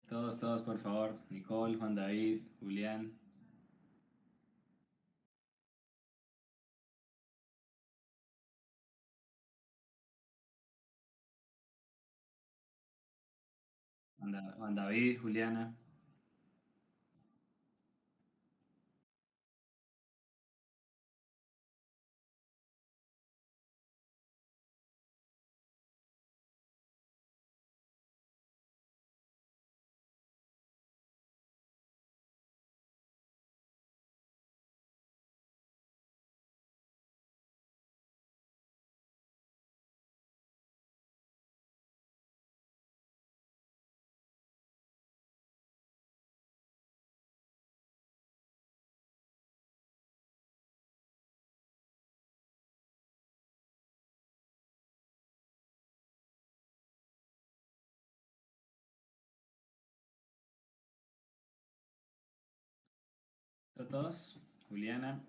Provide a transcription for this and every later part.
Todos, por favor. Nicole, Juan David, Julián. Juan David, Juliana. Todos, Juliana.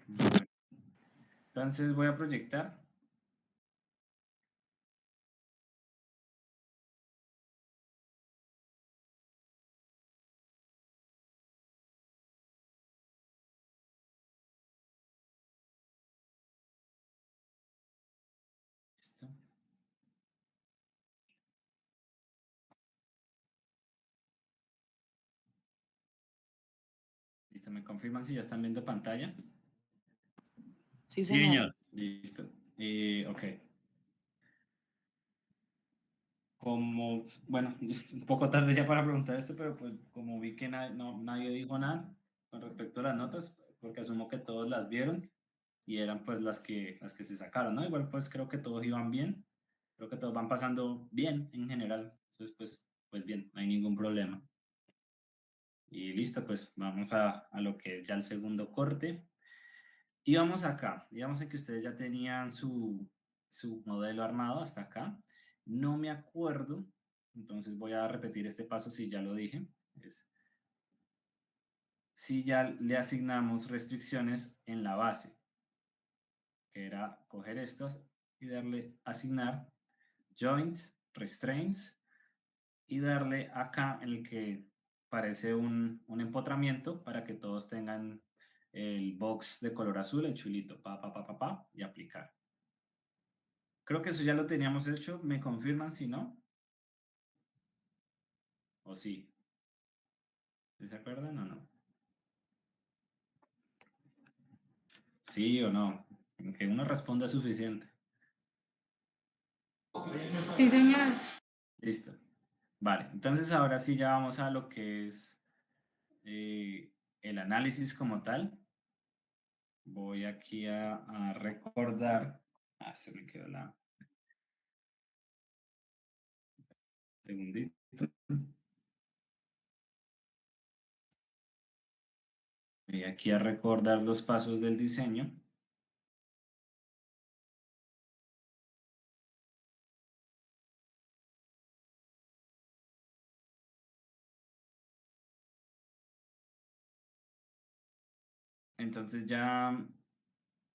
Bueno, entonces voy a proyectar. Listo. Listo, ¿me confirman si ya están viendo pantalla? Sí, Sí, señor. señor. Listo. Ok. Bueno, es un poco tarde ya para preguntar esto, pero pues como vi que nadie dijo nada con respecto a las notas, porque asumo que todos las vieron y eran pues las que se sacaron, ¿no? Igual pues creo que todos iban bien, creo que todos van pasando bien en general, entonces pues bien, no hay ningún problema. Y listo, pues vamos a lo que es ya el segundo corte. Y vamos acá, digamos que ustedes ya tenían su modelo armado hasta acá. No me acuerdo, entonces voy a repetir este paso si ya lo dije. Es, si ya le asignamos restricciones en la base, que era coger estas y darle asignar joint, restraints, y darle acá en el que parece un empotramiento para que todos tengan el box de color azul, el chulito, y aplicar. Creo que eso ya lo teníamos hecho. ¿Me confirman si no? ¿O sí? ¿Se acuerdan o no? ¿Sí o no? Que uno responda suficiente. Sí, señor. Listo. Vale, entonces ahora sí ya vamos a lo que es el análisis como tal. Voy aquí a recordar. Ah, se me quedó la segundito. Voy aquí a recordar los pasos del diseño. Entonces ya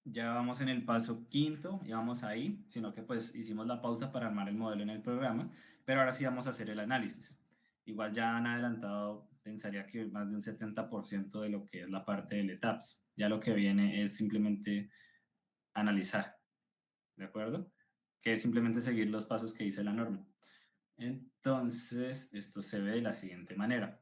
vamos en el paso quinto, ya vamos ahí, sino que pues hicimos la pausa para armar el modelo en el programa, pero ahora sí vamos a hacer el análisis. Igual ya han adelantado, pensaría que más de un 70% de lo que es la parte del ETAPS. Ya lo que viene es simplemente analizar, ¿de acuerdo? Que es simplemente seguir los pasos que dice la norma. Entonces, esto se ve de la siguiente manera.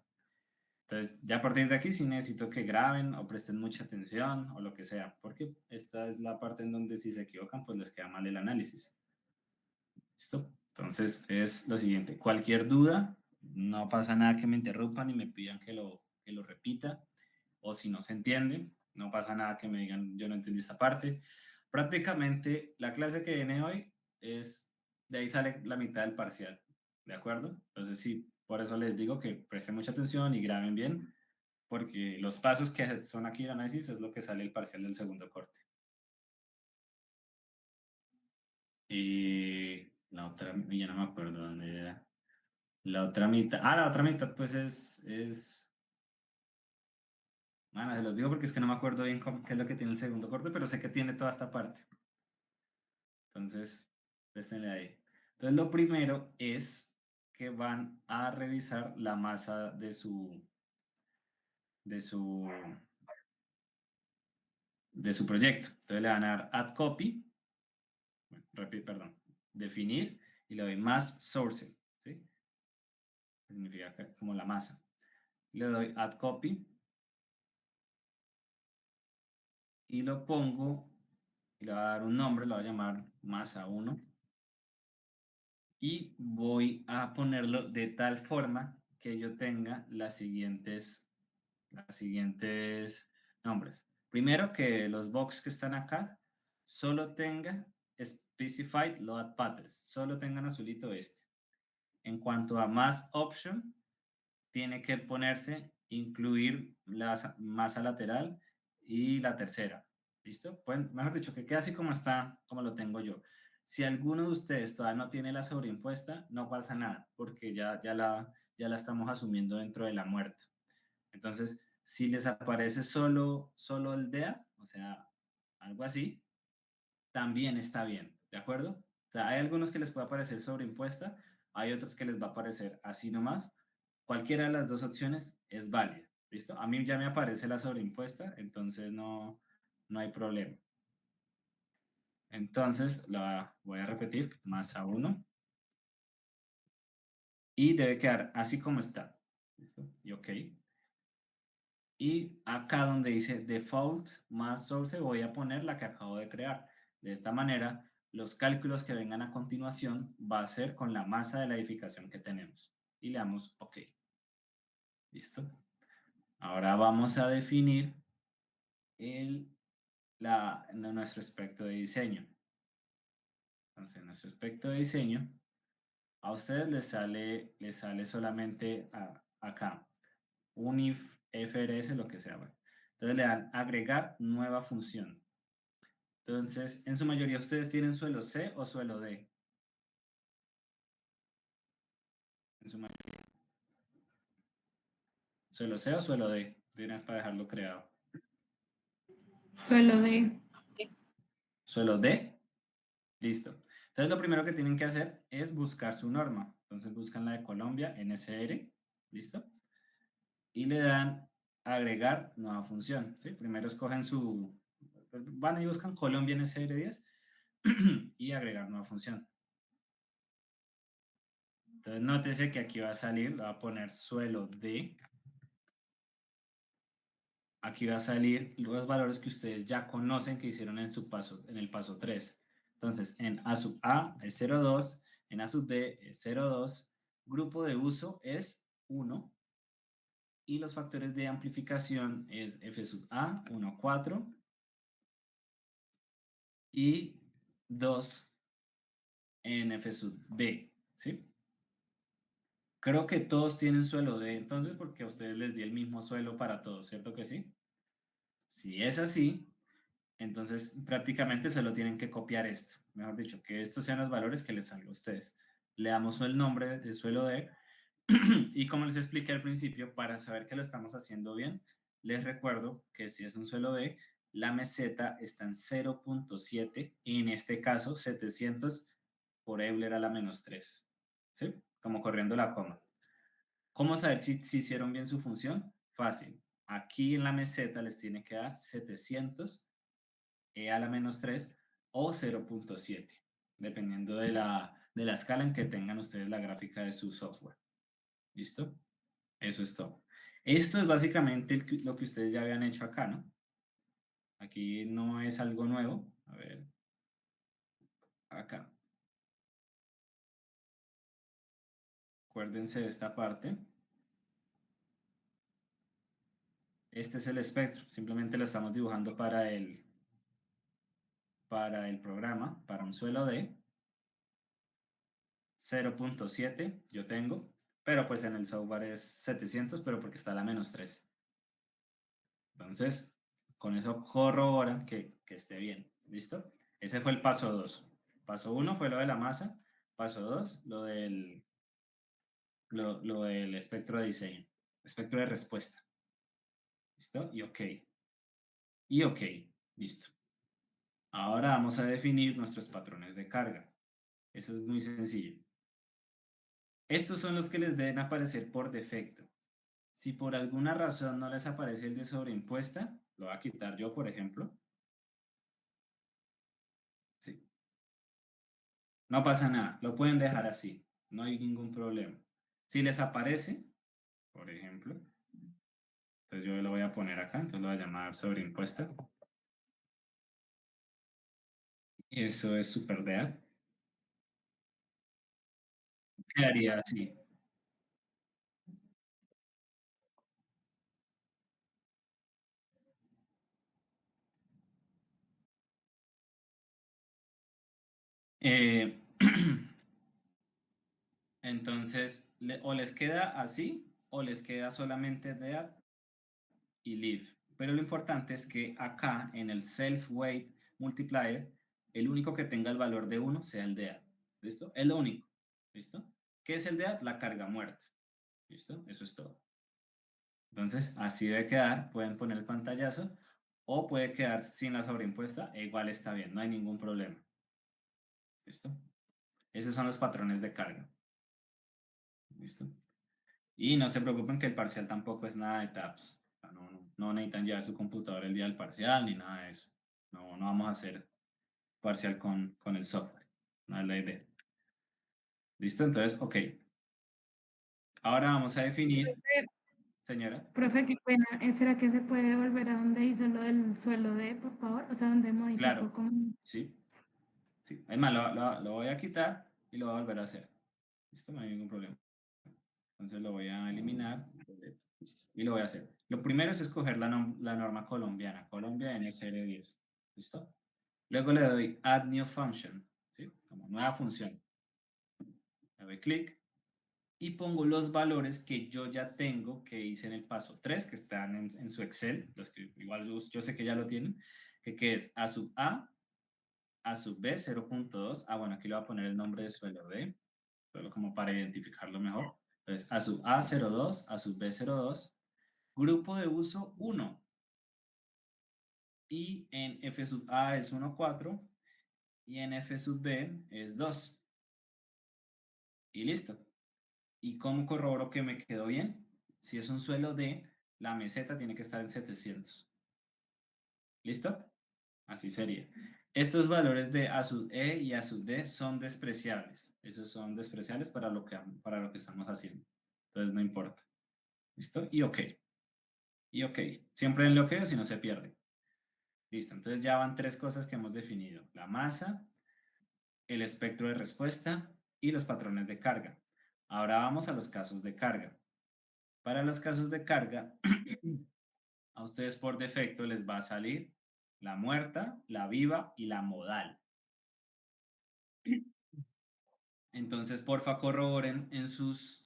Entonces, ya a partir de aquí sí necesito que graben o presten mucha atención o lo que sea, porque esta es la parte en donde si se equivocan, pues les queda mal el análisis. ¿Listo? Entonces, es lo siguiente. Cualquier duda, no pasa nada que me interrumpan y me pidan que lo repita, o si no se entiende, no pasa nada que me digan, yo no entendí esta parte. Prácticamente, la clase que viene hoy es, de ahí sale la mitad del parcial, ¿de acuerdo? Entonces, sí, por eso les digo que presten mucha atención y graben bien, porque los pasos que son aquí el análisis es lo que sale el parcial del segundo corte. Y la otra, ya no me acuerdo dónde era. La otra mitad, la otra mitad pues bueno, se los digo porque es que no me acuerdo bien qué es lo que tiene el segundo corte, pero sé que tiene toda esta parte. Entonces, Préstenle ahí. Entonces, lo primero es que van a revisar la masa de su, de su proyecto. Entonces, le van a dar add copy, bueno, perdón, definir, y le doy mass source, ¿sí? Significa como la masa. Le doy add copy y lo pongo, y le voy a dar un nombre, lo voy a llamar masa 1 y voy a ponerlo de tal forma que yo tenga las siguientes nombres. Primero, que los box que están acá solo tengan specified load patterns, solo tengan azulito este. En cuanto a mass option, tiene que ponerse incluir la masa lateral y la tercera. ¿Listo? Pues, mejor dicho, que quede así como está, como lo tengo yo. Si alguno de ustedes todavía no tiene la sobreimpuesta, no pasa nada, porque ya la estamos asumiendo dentro de la muerta. Entonces, si les aparece solo el DEA, o sea, algo así, también está bien, ¿de acuerdo? O sea, hay algunos que les puede aparecer sobreimpuesta, hay otros que les va a aparecer así nomás. Cualquiera de las dos opciones es válida, ¿listo? A mí ya me aparece la sobreimpuesta, entonces no hay problema. Entonces, la voy a repetir, masa 1, y debe quedar así como está, ¿listo? Y ok. Y acá donde dice default más source voy a poner la que acabo de crear. De esta manera, los cálculos que vengan a continuación va a ser con la masa de la edificación que tenemos. Y le damos OK. ¿Listo? Ahora vamos a definir nuestro aspecto de diseño. Entonces, nuestro aspecto de diseño, a ustedes les sale solamente acá, un if, FRS, lo que sea. Bueno. Entonces le dan agregar nueva función. Entonces, en su mayoría, ¿ustedes tienen suelo C o suelo D? En su mayoría. ¿Suelo C o suelo D? Tienes para dejarlo creado. Suelo de ¿Suelo D? Listo. Entonces, lo primero que tienen que hacer es buscar su norma. Entonces, buscan la de Colombia, NSR. ¿Listo? Y le dan agregar nueva función. ¿Sí? Primero escogen van y buscan Colombia NSR10 y agregar nueva función. Entonces, nótese que aquí va a salir, le va a poner suelo D. Aquí va a salir los valores que ustedes ya conocen que hicieron en el paso 3. Entonces, en A sub A es 0,2, en A sub B es 0,2, grupo de uso es 1 y los factores de amplificación es F sub A, 1,4 y 2 en F sub B, ¿sí? Creo que todos tienen suelo D, entonces, porque a ustedes les di el mismo suelo para todos, ¿cierto que sí? Si es así, entonces, prácticamente solo tienen que copiar esto. Mejor dicho, que estos sean los valores que les salga a ustedes. Le damos el nombre de suelo D. Y como les expliqué al principio, para saber que lo estamos haciendo bien, les recuerdo que si es un suelo D, la meseta está en 0.7 y en este caso 700 por Euler a la menos 3. ¿Sí? Como corriendo la coma. ¿Cómo saber si hicieron bien su función? Fácil. Aquí en la meseta les tiene que dar 700 a la menos 3 o 0.7, dependiendo de la escala en que tengan ustedes la gráfica de su software. ¿Listo? Eso es todo. Esto es básicamente lo que ustedes ya habían hecho acá, ¿no? Aquí no es algo nuevo. A ver, acá. Acuérdense de esta parte. Este es el espectro. Simplemente lo estamos dibujando para el programa, para un suelo de 0.7 yo tengo, pero pues en el software es 700, pero porque está a la menos 3. Entonces, con eso corroboran que esté bien. ¿Listo? Ese fue el paso 2. Paso 1 fue lo de la masa. Paso 2, lo del espectro de diseño. Espectro de respuesta. ¿Listo? Y OK. Y OK. Listo. Ahora vamos a definir nuestros patrones de carga. Eso es muy sencillo. Estos son los que les deben aparecer por defecto. Si por alguna razón no les aparece el de sobreimpuesta, lo voy a quitar yo, por ejemplo. Sí. No pasa nada, lo pueden dejar así, no hay ningún problema. Si les aparece, por ejemplo, entonces yo lo voy a poner acá, entonces lo voy a llamar sobreimpuesta. Eso es SuperDead. Quedaría así. Eh, entonces, o les queda así, o les queda solamente Dead y Live. Pero lo importante es que acá en el self-weight multiplier, el único que tenga el valor de 1 sea el Dead. ¿Listo? Es lo único. ¿Listo? ¿Qué es el Dead? La carga muerta. ¿Listo? Eso es todo. Entonces, así debe quedar. Pueden poner el pantallazo o puede quedar sin la sobreimpuesta. E igual está bien, no hay ningún problema. ¿Listo? Esos son los patrones de carga. ¿Listo? Y no se preocupen que el parcial tampoco es nada de tabs. O sea, no necesitan llevar su computador el día del parcial ni nada de eso. No vamos a hacer parcial con el software. No es la idea. ¿Listo? Entonces, ok. Ahora vamos a definir, Profe, señora. profe, qué pena. ¿Será que se puede volver a donde hizo lo del suelo de, por favor? O sea, donde modificó Claro, como... sí, sí. Es más, lo voy a quitar y lo voy a volver a hacer. ¿Listo? No hay ningún problema. Entonces lo voy a eliminar. Listo. Y lo voy a hacer. Lo primero es escoger la norma colombiana, Colombia NSR10. ¿Listo? Luego le doy Add New Function, ¿sí? Como nueva función. Le doy clic y pongo los valores que yo ya tengo, que hice en el paso 3 que están en su Excel, los que igual yo sé que ya lo tienen, que es A sub A sub B 0.2. Bueno, aquí le voy a poner el nombre de suelo D, solo como para identificarlo mejor. Entonces, A sub A 02, A sub B 02, grupo de uso 1, y en F sub A es 1.4 y en F sub B es 2. Y listo. ¿Y cómo corroboro que me quedó bien? Si es un suelo D, la meseta tiene que estar en 700. ¿Listo? Así sería. Estos valores de A sub E y A sub D son despreciables. Esos son despreciables para lo que estamos haciendo. Entonces no importa. ¿Listo? Y OK. Y OK. Siempre en bloqueo si no se pierde. Listo. Entonces ya van tres cosas que hemos definido. La masa, el espectro de respuesta y los patrones de carga. Ahora vamos a los casos de carga. Para los casos de carga, a ustedes por defecto les va a salir la muerta, la viva y la modal. Entonces, porfa, corroboren en sus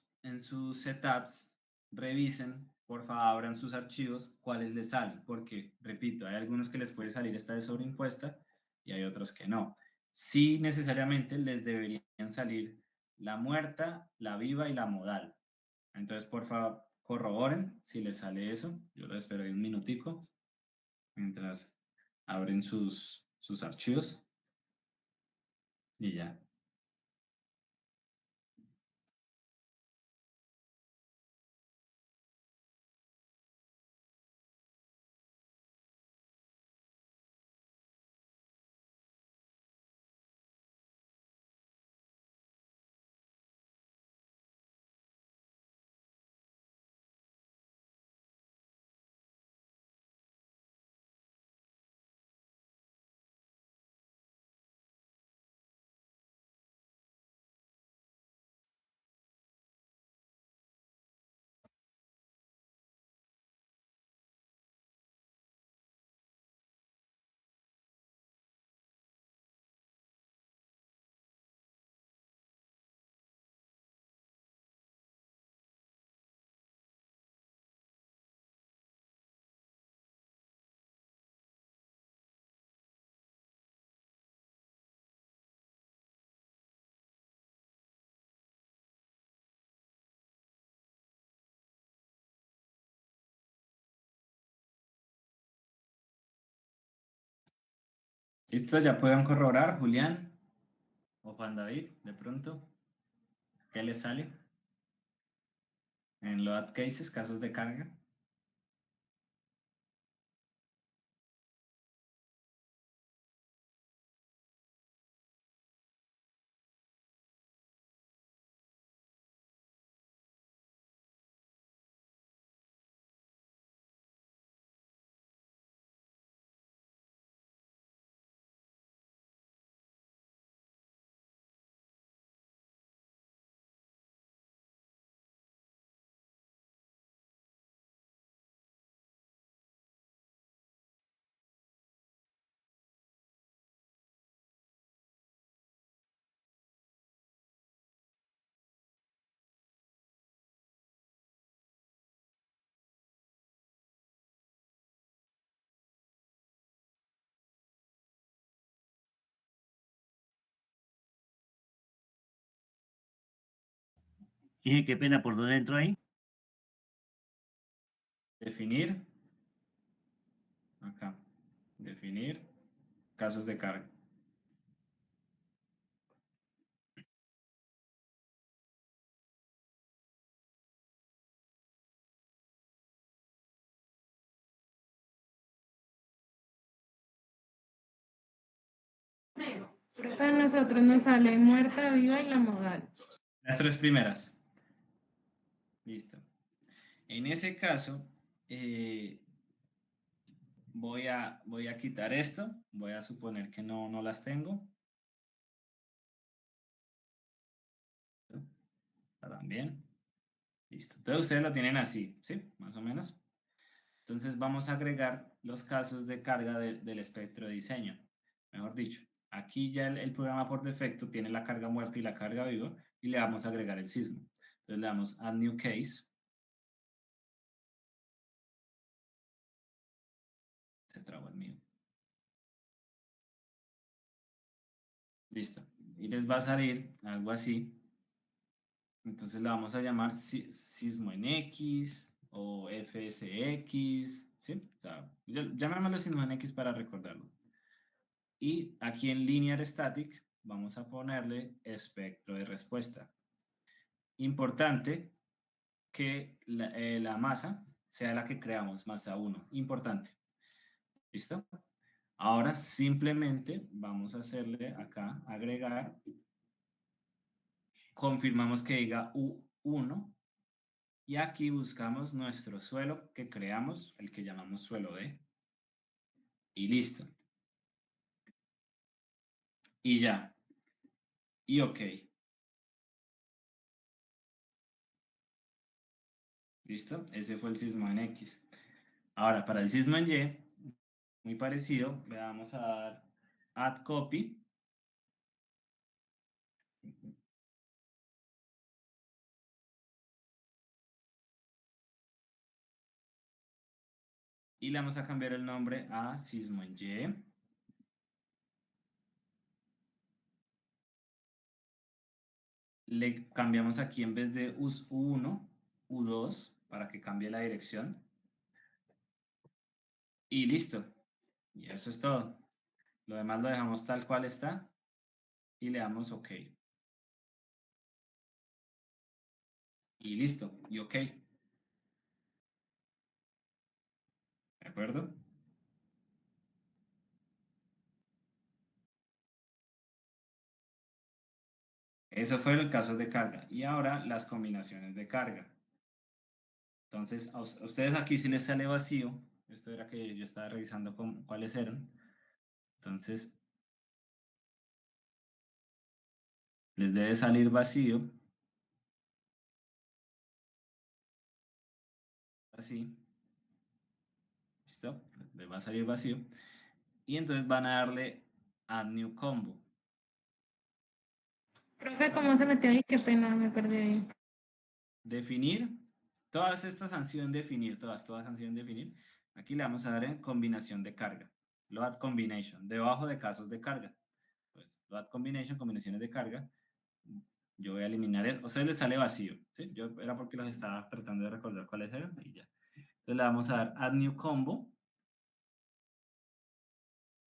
setups, revisen, porfa, abran sus archivos, cuáles les salen, porque, repito, hay algunos que les puede salir esta de sobreimpuesta y hay otros que no. Sí, necesariamente les deberían salir la muerta, la viva y la modal. Entonces, porfa, corroboren si les sale eso. Yo lo espero ahí un minutico mientras abren sus archivos y ya. ¿Listo? ¿Ya pueden corroborar, Julián? o Juan David, de pronto, ¿qué le sale? En load cases, casos de carga. Y qué pena, ¿por dónde entro ahí? Definir, acá, definir casos de carga. Profe, a nosotros nos sale muerta, viva y la modal. Las tres primeras. Listo. En ese caso, voy a quitar esto. Voy a suponer que no las tengo. También. Listo. Entonces ustedes lo tienen así, ¿sí? Más o menos. Entonces vamos a agregar los casos de carga del espectro de diseño. Mejor dicho, aquí ya el programa por defecto tiene la carga muerta y la carga viva y le vamos a agregar el sismo. Entonces le damos Add New Case. Se trabó el mío. Listo. Y les va a salir algo así. Entonces la vamos a llamar sismo en X o FSX, ¿sí? O sea, llamémoslo sismo en X para recordarlo. Y aquí en Linear Static vamos a ponerle espectro de respuesta. Importante que la masa sea la que creamos, masa 1. Importante. ¿Listo? Ahora simplemente vamos a hacerle acá, agregar, confirmamos que diga U1 y aquí buscamos nuestro suelo que creamos, el que llamamos suelo D, y listo. Y ya. Y ok. ¿Listo? Ese fue el sismo en X. Ahora, para el sismo en Y, muy parecido, le vamos a dar add copy. Y le vamos a cambiar el nombre a sismo en Y. Le cambiamos aquí en vez de U1, U2, para que cambie la dirección. Y listo. Y eso es todo. Lo demás lo dejamos tal cual está. Y le damos OK. Y listo. Y OK. ¿De acuerdo? Eso fue el caso de carga. Y ahora las combinaciones de carga. Entonces, a ustedes aquí si les sale vacío, esto era que yo estaba revisando cuáles eran. Entonces, les debe salir vacío. Así. ¿Listo? Les va a salir vacío. Y entonces van a darle Add New Combo. Profe, ¿cómo se metió ahí? Qué pena, me perdí ahí. Definir. Todas estas han sido en definir. Todas han sido en definir. Aquí le vamos a dar en combinación de carga. Load Combination. Debajo de casos de carga. Pues Load Combination, combinaciones de carga. Yo voy a eliminar eso. A ustedes les sale vacío. ¿Sí? Yo era porque los estaba tratando de recordar cuáles eran. Y ya. Entonces le vamos a dar Add New Combo.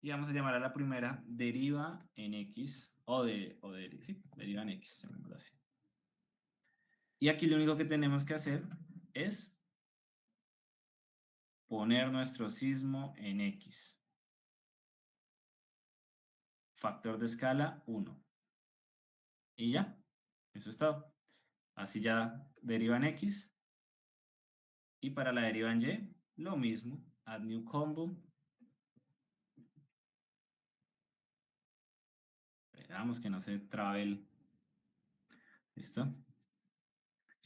Y vamos a llamar a la primera deriva en X, sí, deriva en X, llamémoslo así. Y aquí lo único que tenemos que hacer es poner nuestro sismo en X. Factor de escala 1. Y ya, eso es todo. Así ya deriva en X. Y para la deriva en Y, lo mismo. Add new combo. Esperamos que no se trabe el... ¿Listo?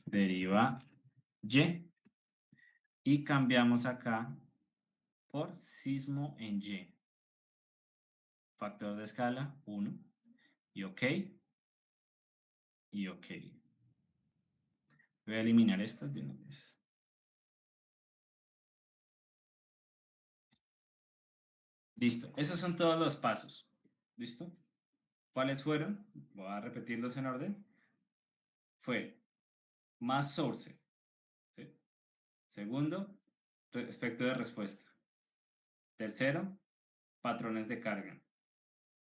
Deriva Y. Y cambiamos acá por sismo en Y. Factor de escala 1. Y OK. Y OK. Voy a eliminar estas de una vez. Listo. Esos son todos los pasos. ¿Listo? ¿Cuáles fueron? Voy a repetirlos en orden. Fue más source. ¿Sí? Segundo, espectro de respuesta. Tercero, patrones de carga.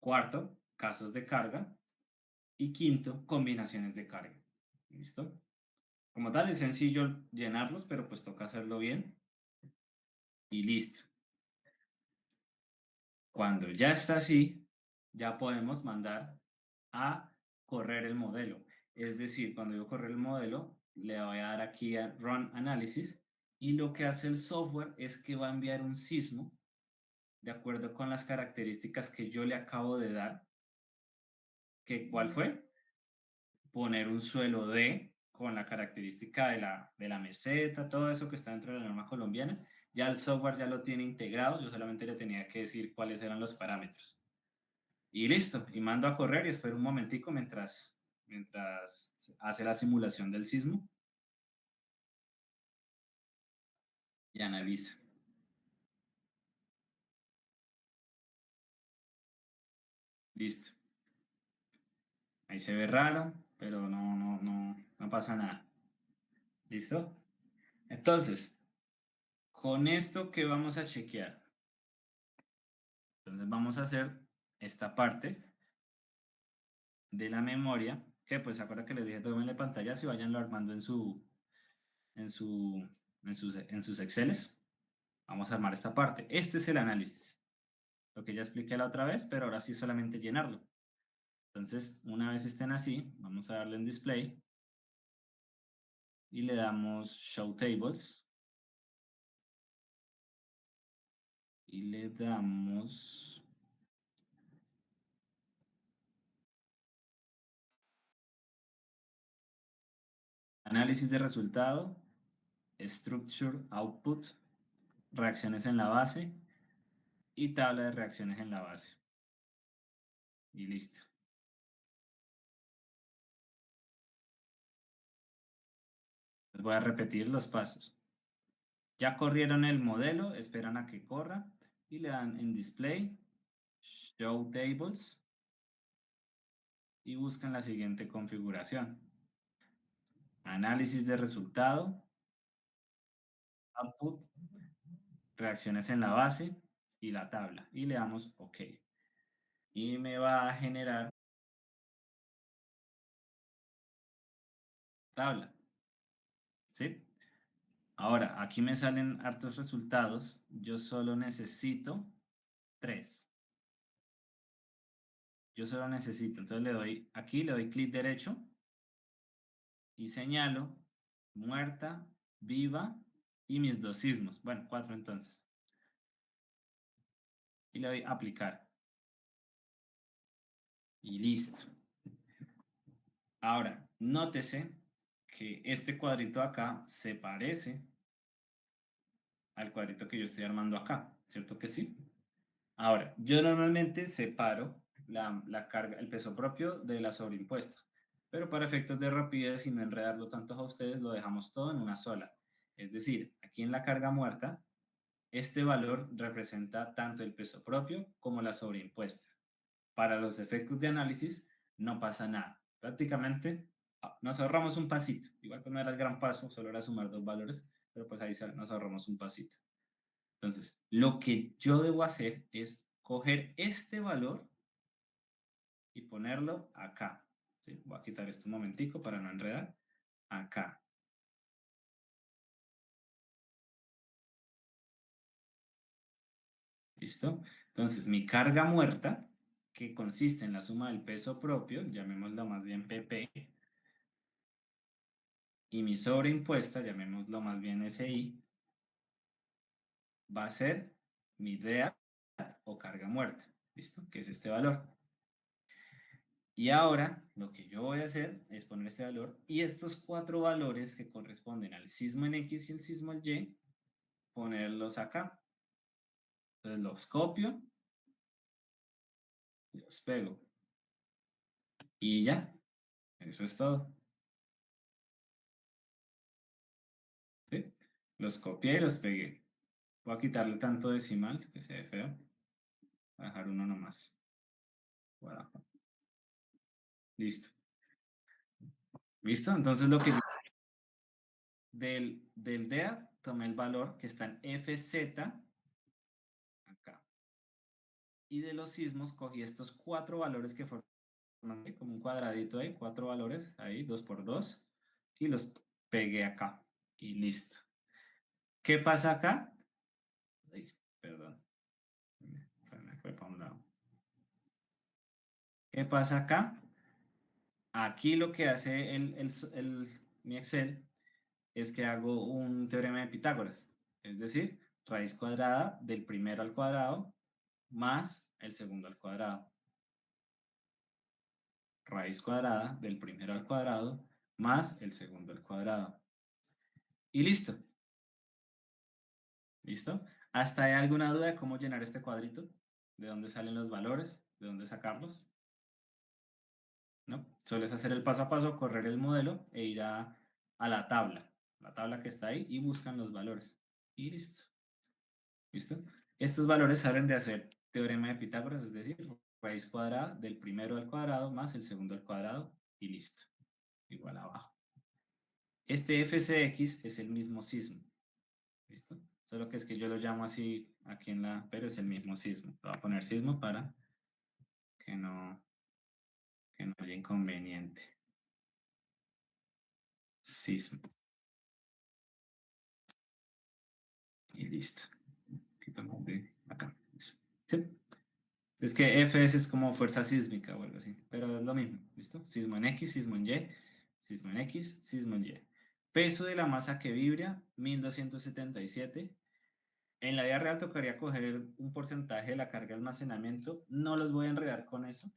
Cuarto, casos de carga. Y quinto, combinaciones de carga. ¿Listo? Como tal, es sencillo llenarlos, pero pues toca hacerlo bien. Y listo. Cuando ya está así, ya podemos mandar a correr el modelo. Es decir, cuando yo correr el modelo, le voy a dar aquí a Run Analysis y lo que hace el software es que va a enviar un sismo de acuerdo con las características que yo le acabo de dar. ¿Cuál fue? Poner un suelo D con la característica de la meseta, todo eso que está dentro de la norma colombiana. Ya el software ya lo tiene integrado, yo solamente le tenía que decir cuáles eran los parámetros. Y listo, y mando a correr y espero un momentico mientras hace la simulación del sismo y analiza. Listo. Ahí se ve raro, pero no pasa nada. ¿Listo? Entonces, con esto, ¿qué vamos a chequear? Entonces vamos a hacer esta parte de la memoria, que pues acuerda que les dije tómenle pantallas y vayanlo armando en sus Exceles. Vamos a armar esta parte. Este es el análisis. Lo que ya expliqué la otra vez, pero ahora sí solamente llenarlo. Entonces, una vez estén así, vamos a darle en Display y le damos Show Tables y le damos Análisis de resultado, Structure Output, reacciones en la base y tabla de reacciones en la base. Y listo. Les voy a repetir los pasos. Ya corrieron el modelo, esperan a que corra y le dan en Display, Show Tables y buscan la siguiente configuración. Análisis de resultado, Output, reacciones en la base y la tabla. Y le damos OK. Y me va a generar tabla. ¿Sí? Ahora, aquí me salen hartos resultados. Yo solo necesito 3. Yo solo necesito. Entonces le doy aquí, le doy clic derecho y señalo muerta, viva y mis 2 sismos. Bueno, 4 entonces. Y le doy aplicar. Y listo. Ahora, nótese que este cuadrito acá se parece al cuadrito que yo estoy armando acá, ¿cierto que sí? Ahora, yo normalmente separo la carga, el peso propio de la sobreimpuesta, pero para efectos de rapidez y no enredarlo tanto a ustedes, lo dejamos todo en una sola. Es decir, aquí en la carga muerta, este valor representa tanto el peso propio como la sobreimpuesta. Para los efectos de análisis, no pasa nada. Prácticamente nos ahorramos un pasito. Igual que no era el gran paso, solo era sumar 2 valores, pero pues ahí nos ahorramos un pasito. Entonces, lo que yo debo hacer es coger este valor y ponerlo acá. ¿Sí? Voy a quitar esto un momentico para no enredar. Acá. ¿Listo? Entonces, mi carga muerta, que consiste en la suma del peso propio, llamémoslo más bien PP, y mi sobreimpuesta, llamémoslo más bien SI, va a ser mi DEA o carga muerta, ¿listo? Que es este valor. Y ahora lo que yo voy a hacer es poner este valor y estos 4 valores que corresponden al sismo en X y el sismo en Y, ponerlos acá. Entonces los copio, los pego y ya, eso es todo. ¿Sí? Los copié y los pegué. Voy a quitarle tanto decimal que se ve feo. Voy a dejar uno nomás. Voilà. Listo. ¿Listo? Entonces lo que yo del DEA tomé el valor que está en FZ acá. Y de los sismos cogí estos 4 valores que forman como un cuadradito ahí, 4 valores ahí, 2 por 2, y los pegué acá. Y listo. ¿Qué pasa acá? Ay, perdón. Me fue para un lado. ¿Qué pasa acá? Aquí lo que hace mi Excel es que hago un teorema de Pitágoras, es decir, raíz cuadrada del primero al cuadrado más el segundo al cuadrado. Raíz cuadrada del primero al cuadrado más el segundo al cuadrado. Y listo. ¿Listo? ¿Hasta hay alguna duda de cómo llenar este cuadrito? ¿De dónde salen los valores? ¿De dónde sacarlos? ¿No? Solo es hacer el paso a paso, correr el modelo e ir a la tabla que está ahí y buscan los valores. Y listo. ¿Listo? Estos valores salen de hacer teorema de Pitágoras, es decir, raíz cuadrada del primero al cuadrado más el segundo al cuadrado y listo. Igual abajo. Este FCX es el mismo sismo. ¿Listo? Solo que es que yo lo llamo así aquí pero es el mismo sismo. Le voy a poner sismo para que no haya inconveniente. Sismo. Y listo. Quitamos de acá. Eso. ¿Sí? Es que FS es como fuerza sísmica o algo así, pero es lo mismo, ¿listo? Sismo en X, sismo en Y, sismo en X, sismo en Y. Peso de la masa que vibra, 1277. En la vida real tocaría coger un porcentaje de la carga de almacenamiento. No los voy a enredar con eso,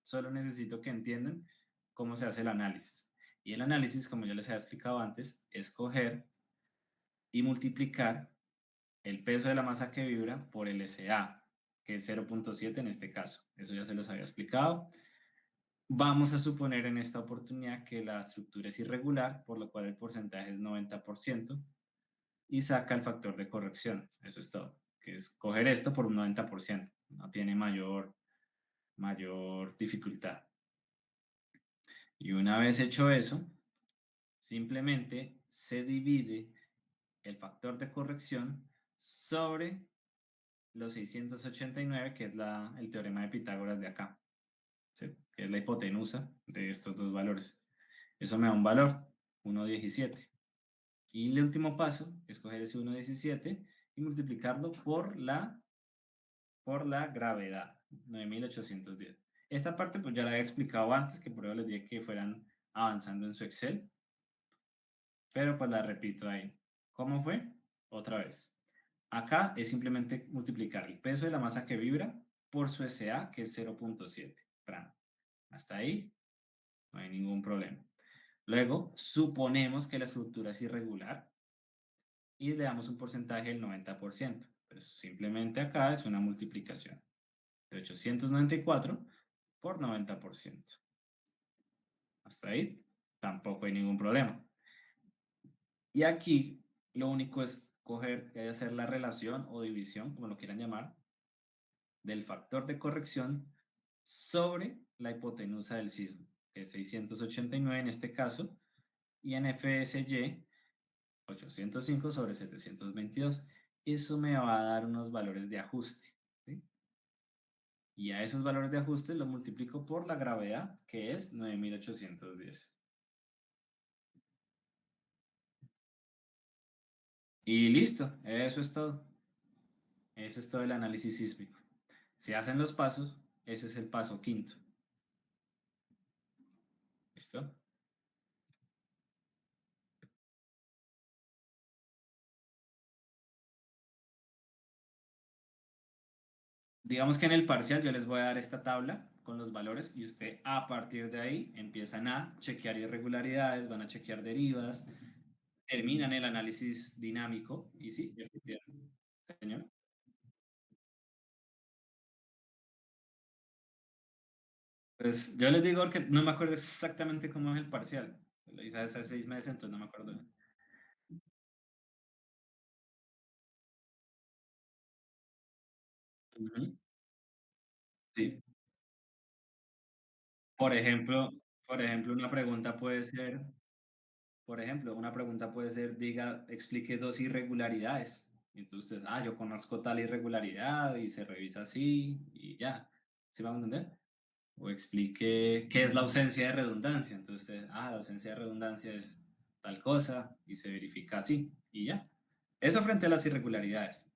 solo necesito que entiendan cómo se hace el análisis. Y el análisis, como yo les había explicado antes, es coger y multiplicar el peso de la masa que vibra por el SA, que es 0.7 en este caso. Eso ya se los había explicado. Vamos a suponer en esta oportunidad que la estructura es irregular, por lo cual el porcentaje es 90%, y saca el factor de corrección. Eso es todo, que es coger esto por un 90%. No tiene mayor dificultad. Y una vez hecho eso, simplemente se divide el factor de corrección sobre los 689, que es el teorema de Pitágoras de acá, ¿sí? Que es la hipotenusa de estos dos valores. Eso me da un valor, 1,17. Y el último paso es coger ese 1,17 y multiplicarlo por la gravedad, 9.810. Esta parte pues ya la había explicado antes, que por eso les dije que fueran avanzando en su Excel, pero pues la repito ahí. ¿Cómo fue? Otra vez. Acá es simplemente multiplicar el peso de la masa que vibra por su SA, que es 0.7. Hasta ahí no hay ningún problema. Luego, suponemos que la estructura es irregular y le damos un porcentaje del 90%. Pues simplemente acá es una multiplicación de 894 por 90%. Hasta ahí tampoco hay ningún problema. Y aquí lo único es coger y hacer la relación o división, como lo quieran llamar, del factor de corrección sobre la hipotenusa del sismo, que es 689 en este caso, y en FSY 805 sobre 722. Eso me va a dar unos valores de ajuste, ¿sí? Y a esos valores de ajuste los multiplico por la gravedad, que es 9810. Y listo, eso es todo. Eso es todo el análisis sísmico. Si hacen los pasos, ese es el paso quinto. ¿Listo? Digamos que en el parcial yo les voy a dar esta tabla con los valores y usted a partir de ahí empiezan a chequear irregularidades, van a chequear derivas, terminan el análisis dinámico y sí, efectivamente, señor. Pues yo les digo que no me acuerdo exactamente cómo es el parcial. Lo hice hace 6 meses, entonces no me acuerdo. Ujú. Sí. Por ejemplo, por ejemplo, una pregunta puede ser, por ejemplo, una pregunta puede ser, diga, explique dos irregularidades. Y entonces, yo conozco tal irregularidad y se revisa así y ya. ¿Sí vamos a entender? O explique qué es la ausencia de redundancia. Entonces, la ausencia de redundancia es tal cosa y se verifica así y ya. Eso frente a las irregularidades.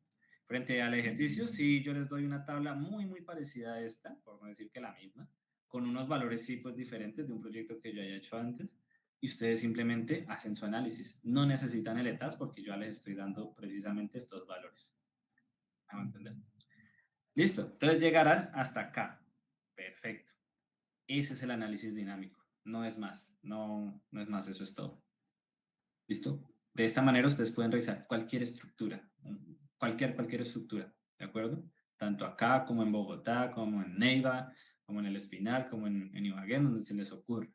Frente al ejercicio, sí, yo les doy una tabla muy, muy parecida a esta, por no decir que la misma, con unos valores sí, pues diferentes de un proyecto que yo haya hecho antes, y ustedes simplemente hacen su análisis. No necesitan el ETAS porque yo ya les estoy dando precisamente estos valores. ¿Me van a entender? Listo, entonces llegarán hasta acá. Perfecto. Ese es el análisis dinámico. No es más, no es más, eso es todo. ¿Listo? De esta manera ustedes pueden revisar cualquier estructura, cualquier estructura, ¿de acuerdo? Tanto acá como en Bogotá, como en Neiva, como en El Espinal, como en Ibagué, donde se les ocurra.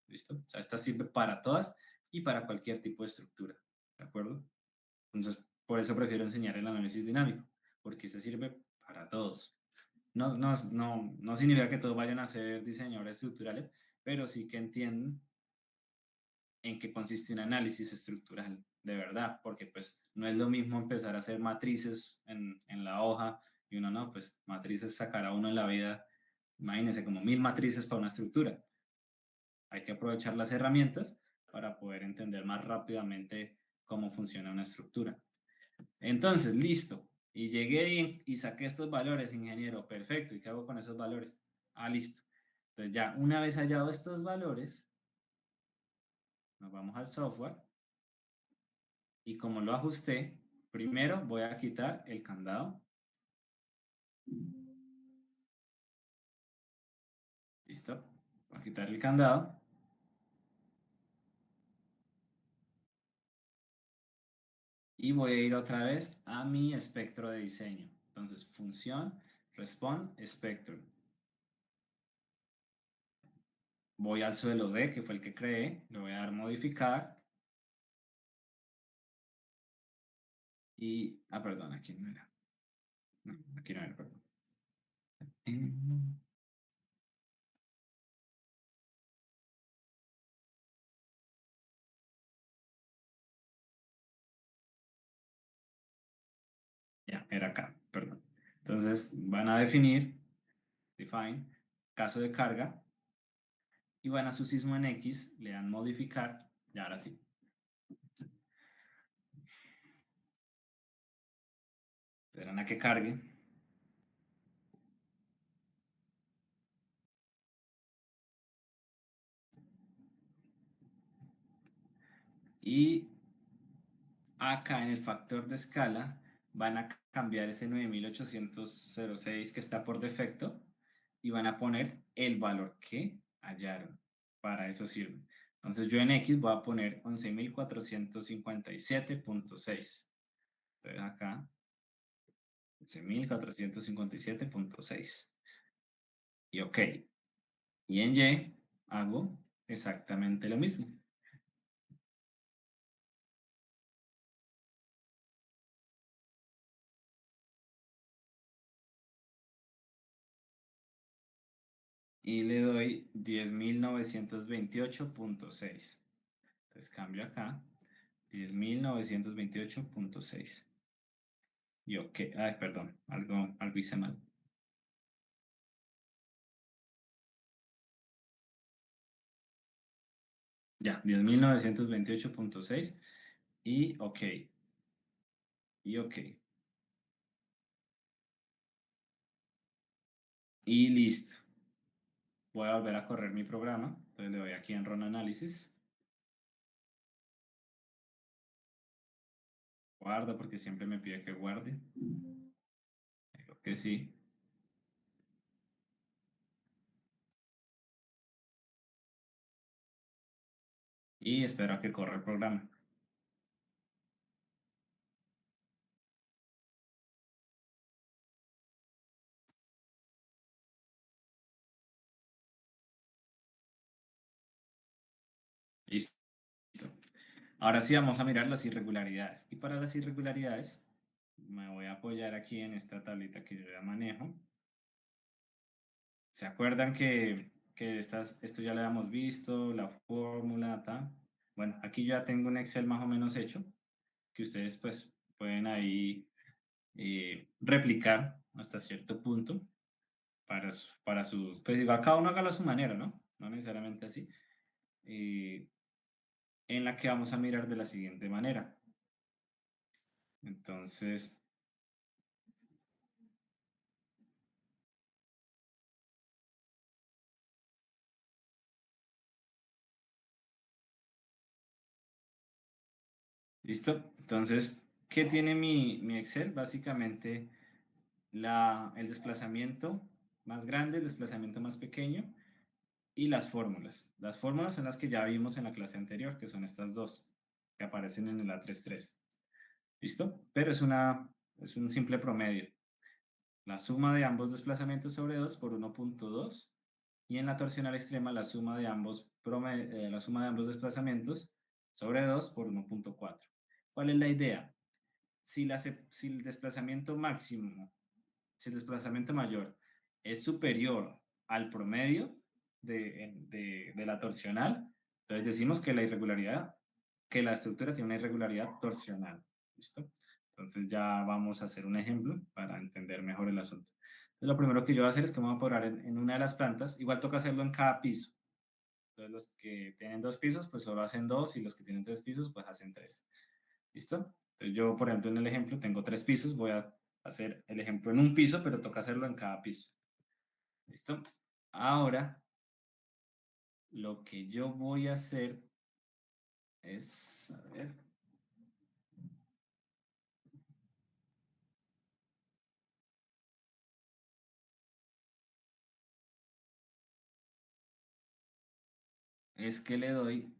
¿Listo? O sea, esta sirve para todas y para cualquier tipo de estructura, ¿de acuerdo? Entonces, por eso prefiero enseñar el análisis dinámico, porque se sirve para todos. No significa que todos vayan a ser diseñadores estructurales, pero sí que entienden en qué consiste un análisis estructural, de verdad, porque pues no es lo mismo empezar a hacer matrices en la hoja y uno no, pues matrices sacará uno en la vida, imagínense como 1000 matrices para una estructura. Hay que aprovechar las herramientas para poder entender más rápidamente cómo funciona una estructura. Entonces, listo. Y llegué y saqué estos valores, ingeniero. Perfecto. ¿Y qué hago con esos valores? Listo. Entonces ya, una vez hallado estos valores, nos vamos al software y como lo ajusté, primero voy a quitar el candado. Listo. Voy a quitar el candado y voy a ir otra vez a mi espectro de diseño. Entonces, función, respond, espectro. Voy al suelo D, que fue el que creé, le voy a dar modificar y, perdón, aquí no era. No, aquí no era, perdón. Ya, era acá, perdón. Entonces van a definir, define, caso de carga, y van a su sismo en X, le dan modificar, y ahora sí. Esperan a que cargue. Y acá en el factor de escala van a cambiar ese 9806 que está por defecto y van a poner el valor que hallaron. Para eso sirve. Entonces yo en X voy a poner 11.457.6. Entonces acá 11.457.6. Y ok. Y en Y hago exactamente lo mismo. Y le doy 10.928.6. Entonces cambio acá, 10.928.6. Y ok, perdón, algo hice mal. Ya, 10.928.6 y ok. Y ok. Y listo. Voy a volver a correr mi programa. Entonces le doy aquí en Run Análisis. Guarda porque siempre me pide que guarde. Digo que sí. Y espero a que corra el programa. Listo. Ahora sí vamos a mirar las irregularidades. Y para las irregularidades me voy a apoyar aquí en esta tablita que yo ya manejo. ¿Se acuerdan que esto ya lo habíamos visto, la fórmula, tal? Bueno, aquí ya tengo un Excel más o menos hecho, que ustedes pues pueden ahí replicar hasta cierto punto para sus, pues igual cada uno hágalo a su manera, ¿no? No necesariamente así. En la que vamos a mirar de la siguiente manera. Entonces, ¿listo? Entonces, ¿qué tiene mi Excel? Básicamente el desplazamiento más grande, el desplazamiento más pequeño y las fórmulas. Las fórmulas son las que ya vimos en la clase anterior, que son estas dos, que aparecen en el A33. ¿Listo? Pero es un simple promedio. La suma de ambos desplazamientos sobre 2 por 1.2 y en la torsional extrema la suma de ambos desplazamientos sobre 2 por 1.4. ¿Cuál es la idea? Si el desplazamiento máximo, si el desplazamiento mayor es superior al promedio de la torsional, entonces decimos que que la estructura tiene una irregularidad torsional. ¿Listo? Entonces ya vamos a hacer un ejemplo para entender mejor el asunto. Entonces, lo primero que yo voy a hacer es que me voy a poner en una de las plantas. Igual toca hacerlo en cada piso. Entonces los que tienen 2 pisos, pues solo hacen 2 y los que tienen 3 pisos, pues hacen 3. ¿Listo? Entonces yo, por ejemplo, en el ejemplo tengo 3 pisos. Voy a hacer el ejemplo en un piso, pero toca hacerlo en cada piso. ¿Listo? Ahora, lo que yo voy a hacer es, a ver, es que le doy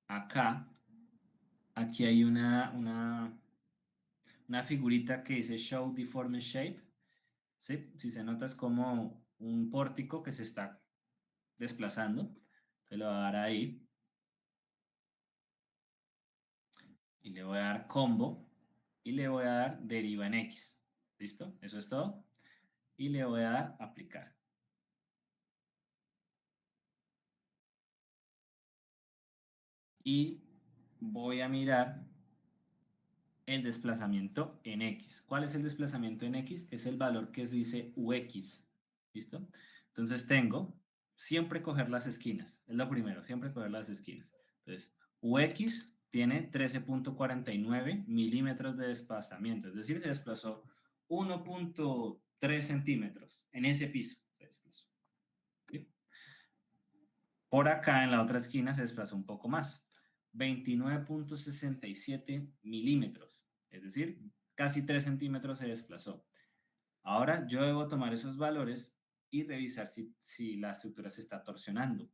acá, aquí hay una figurita que dice Show Deformed Shape, ¿sí? Si se nota es como un pórtico que se está desplazando, se lo voy a dar ahí y le voy a dar combo y le voy a dar deriva en X, ¿listo? Eso es todo y le voy a dar aplicar. Y voy a mirar el desplazamiento en X. ¿Cuál es el desplazamiento en X? Es el valor que dice UX. ¿Listo? Entonces tengo siempre coger las esquinas. Es lo primero, siempre coger las esquinas. Entonces, UX tiene 13.49 milímetros de desplazamiento. Es decir, se desplazó 1.3 centímetros en ese piso. Se desplazó. ¿Sí? Por acá en la otra esquina se desplazó un poco más. 29.67 milímetros, es decir, casi 3 centímetros se desplazó. Ahora yo debo tomar esos valores y revisar si la estructura se está torsionando.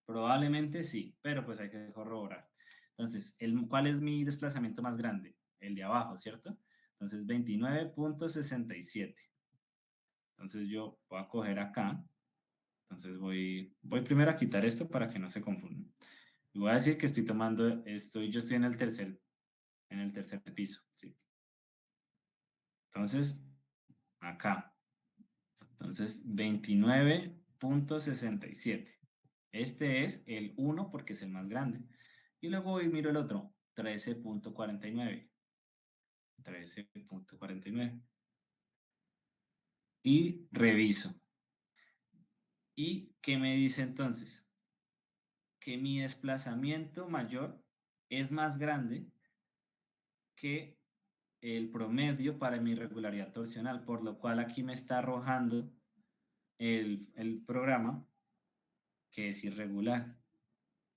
Probablemente sí, pero pues hay que corroborar. Entonces, ¿cuál es mi desplazamiento más grande? El de abajo, ¿cierto? Entonces, 29.67. Entonces yo voy a coger acá. Entonces voy primero a quitar esto para que no se confundan. Y voy a decir que estoy tomando, yo estoy en el tercer piso, ¿sí? Entonces, acá. Entonces, 29.67. Este es el 1 porque es el más grande. Y luego voy y miro el otro, 13.49. 13.49. Y reviso. ¿Y qué me dice entonces? que mi desplazamiento mayor es más grande que el promedio para mi irregularidad torsional, por lo cual aquí me está arrojando el programa que es irregular,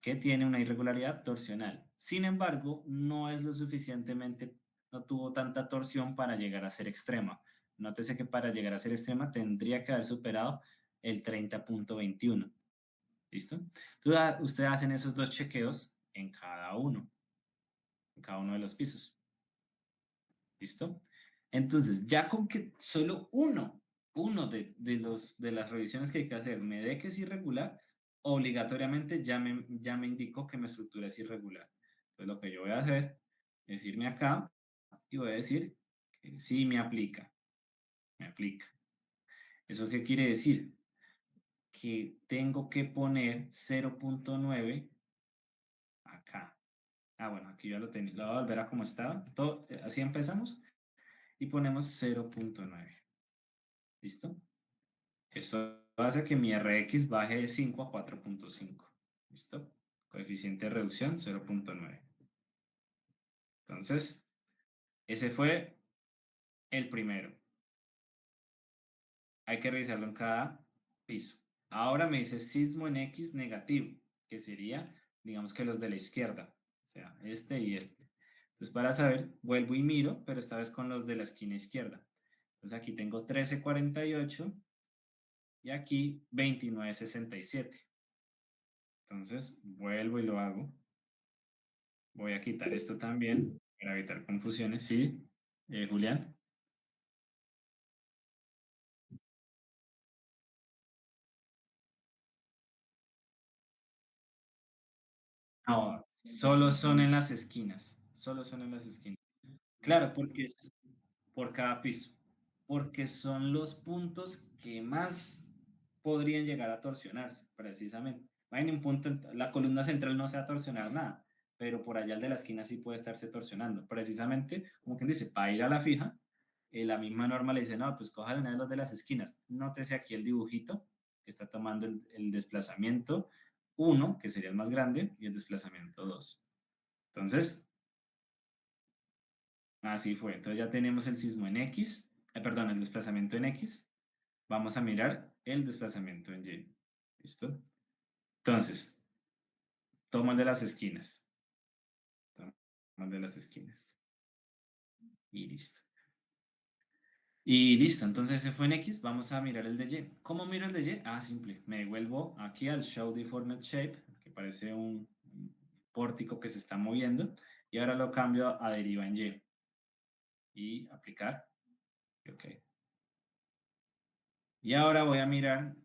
que tiene una irregularidad torsional. Sin embargo, no es lo suficientemente, no tuvo tanta torsión para llegar a ser extrema. Nótese que para llegar a ser extrema tendría que haber superado el 30.21. ¿Listo? Entonces, ustedes hacen esos dos chequeos en cada uno de los pisos. ¿Listo? Entonces, ya con que solo uno de las revisiones que hay que hacer me dé que es irregular, obligatoriamente ya me indicó que mi estructura es irregular. Entonces, lo que yo voy a hacer es irme acá y voy a decir que sí me aplica. Me aplica. ¿Eso qué quiere decir? Que tengo que poner 0.9 acá. Ah, bueno, aquí ya lo tenía. Lo voy a volver a como estaba. Así empezamos y ponemos 0.9. ¿Listo? Esto hace que mi Rx baje de 5 a 4.5. ¿Listo? Coeficiente de reducción 0.9. Entonces, ese fue el primero. Hay que revisarlo en cada piso. Ahora me dice sismo en X negativo, que sería, digamos que los de la izquierda, o sea, este y este. Entonces, para saber, vuelvo y miro, pero esta vez con los de la esquina izquierda. Entonces, aquí tengo 1348 y aquí 2967. Entonces, vuelvo y lo hago. Voy a quitar esto también para evitar confusiones. Sí, Julián. No, solo son en las esquinas. Solo son en las esquinas. Claro, porque es por cada piso. Porque son los puntos que más podrían llegar a torsionarse, precisamente. Hay un punto, la columna central no se va a torsionar nada, pero por allá el de la esquina sí puede estarse torsionando. Precisamente, como quien dice, para ir a la fija, la misma norma le dice, no, pues coja de una de los de las esquinas. Nótese aquí el dibujito que está tomando el desplazamiento 1, que sería el más grande, y el desplazamiento 2. Entonces, así fue. Entonces ya tenemos el sismo en X, perdón, el desplazamiento en X. Vamos a mirar el desplazamiento en Y. ¿Listo? Entonces, tomo el de las esquinas. Tomo el de las esquinas. Y listo. Y listo, entonces se fue en X, vamos a mirar el de Y. ¿Cómo miro el de Y? Ah, simple, me vuelvo aquí al Show Deformed Shape, que parece un pórtico que se está moviendo, y ahora lo cambio a deriva en Y. Y aplicar, ok. Y ahora voy a mirar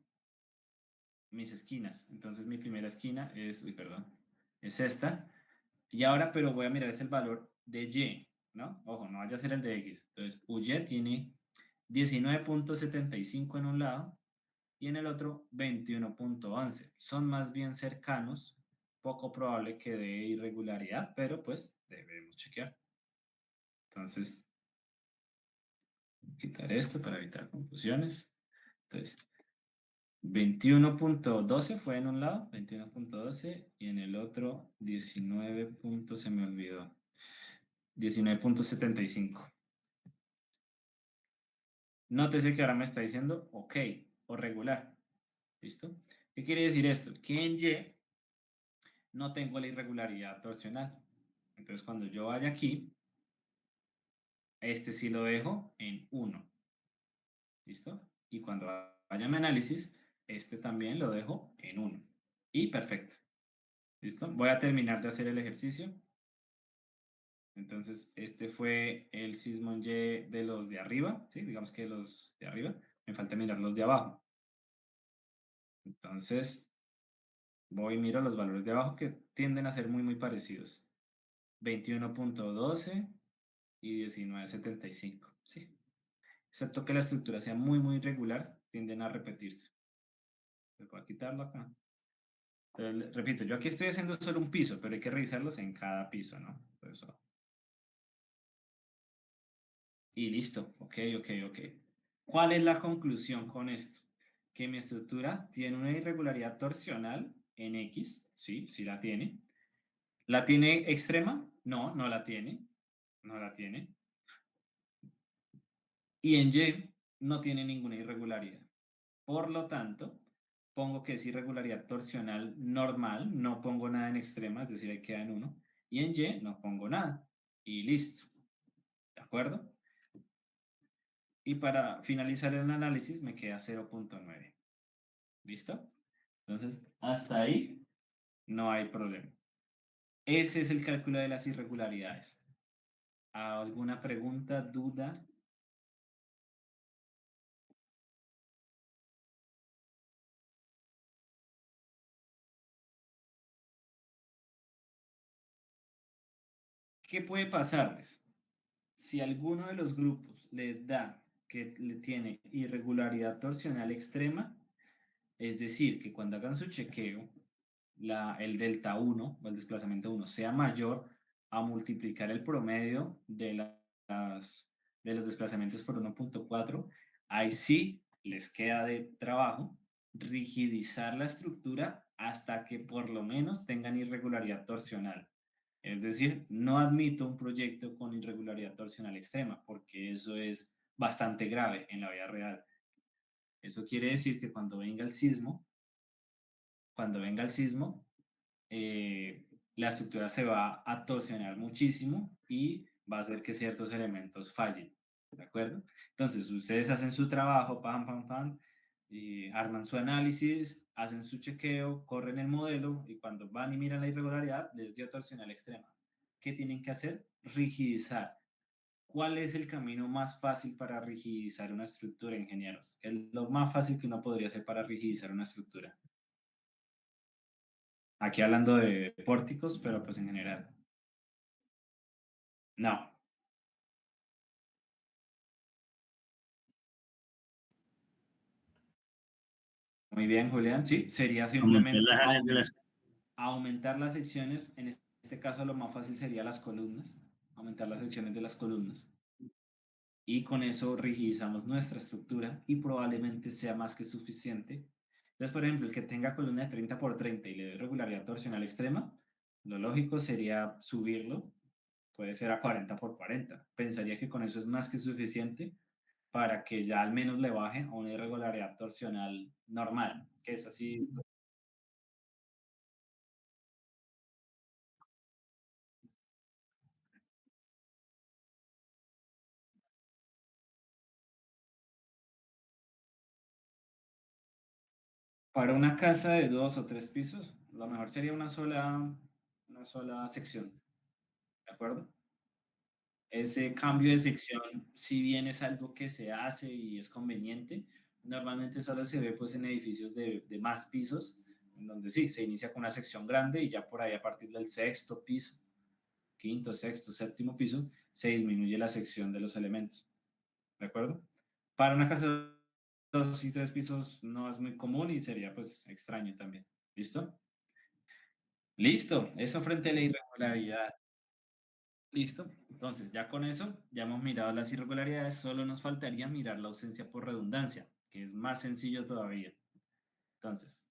mis esquinas. Entonces mi primera esquina es, uy, perdón, es esta. Y ahora, pero voy a mirar es el valor de Y, ¿no? Ojo, no vaya a ser el de X. Entonces, UY tiene 19.75 en un lado y en el otro 21.11. Son más bien cercanos, poco probable que dé irregularidad, pero pues debemos chequear. Entonces, quitar esto para evitar confusiones. Entonces, 21.12 fue en un lado, 21.12 y en el otro 19. Se me olvidó. 19.75. Nótese que ahora me está diciendo ok o regular. ¿Listo? ¿Qué quiere decir esto? Que en Y no tengo la irregularidad torsional. Entonces, cuando yo vaya aquí, este sí lo dejo en 1. ¿Listo? Y cuando vaya a mi análisis, este también lo dejo en 1. Y perfecto. ¿Listo? Voy a terminar de hacer el ejercicio. Entonces, este fue el sismo en Y de los de arriba, ¿sí? Digamos que los de arriba. Me falta mirar los de abajo. Entonces, voy y miro los valores de abajo que tienden a ser muy, muy parecidos. 21.12 y 19.75. Sí. Excepto que la estructura sea muy, muy irregular, tienden a repetirse. Voy a quitarlo acá. Entonces, repito, yo aquí estoy haciendo solo un piso, pero hay que revisarlos en cada piso, ¿no? Por eso. Y listo. Ok, ok, ok. ¿Cuál es la conclusión con esto? Que mi estructura tiene una irregularidad torsional en X, sí, sí la tiene. ¿La tiene extrema? No, no la tiene. No la tiene. Y en Y no tiene ninguna irregularidad. Por lo tanto, pongo que es irregularidad torsional normal, no pongo nada en extrema, es decir, ahí queda en 1. Y en Y no pongo nada. Y listo. ¿De acuerdo? Y para finalizar el análisis me queda 0.9. ¿Listo? Entonces, hasta ahí no hay problema. Ese es el cálculo de las irregularidades. ¿Alguna pregunta, duda? ¿Qué puede pasarles? Si alguno de los grupos les da que le tiene irregularidad torsional extrema, es decir, que cuando hagan su chequeo, el delta 1 o el desplazamiento 1 sea mayor a multiplicar el promedio de los desplazamientos por 1.4, ahí sí les queda de trabajo rigidizar la estructura hasta que por lo menos tengan irregularidad torsional. Es decir, no admito un proyecto con irregularidad torsional extrema porque eso es bastante grave en la vida real. Eso quiere decir que cuando venga el sismo, la estructura se va a torsionar muchísimo y va a hacer que ciertos elementos fallen, ¿de acuerdo? Entonces, ustedes hacen su trabajo, pam, pam, pam, y arman su análisis, hacen su chequeo, corren el modelo y cuando van y miran la irregularidad, les dio torsional extrema. ¿Qué tienen que hacer? Rigidizar. ¿Cuál es el camino más fácil para rigidizar una estructura, ingenieros? ¿Qué es lo más fácil que uno podría hacer para rigidizar una estructura? Aquí hablando de pórticos, pero pues en general. No. Muy bien, Julián. Sí, sería Aumentar simplemente las áreas de las... aumentar las secciones. En este caso, lo más fácil sería las columnas. Aumentar las secciones de las columnas. Y con eso rigidizamos nuestra estructura y probablemente sea más que suficiente. Entonces, por ejemplo, el que tenga columna de 30 por 30 y le dé regularidad torsional extrema, lo lógico sería subirlo, puede ser a 40 por 40. Pensaría que con eso es más que suficiente para que ya al menos le baje a una irregularidad torsional normal, que es así. Para una casa de 2 o 3 pisos, lo mejor sería una sola sección, ¿de acuerdo? Ese cambio de sección, si bien es algo que se hace y es conveniente, normalmente solo se ve pues en edificios de más pisos, en donde sí, se inicia con una sección grande y ya por ahí a partir del sexto piso, quinto, sexto, séptimo piso, se disminuye la sección de los elementos, ¿de acuerdo? Para una casa de 2 y 3 pisos no es muy común y sería pues extraño también. ¿Listo? Listo, eso frente a la irregularidad. Listo, entonces ya con eso ya hemos mirado las irregularidades, solo nos faltaría mirar la ausencia por redundancia, que es más sencillo todavía. Entonces,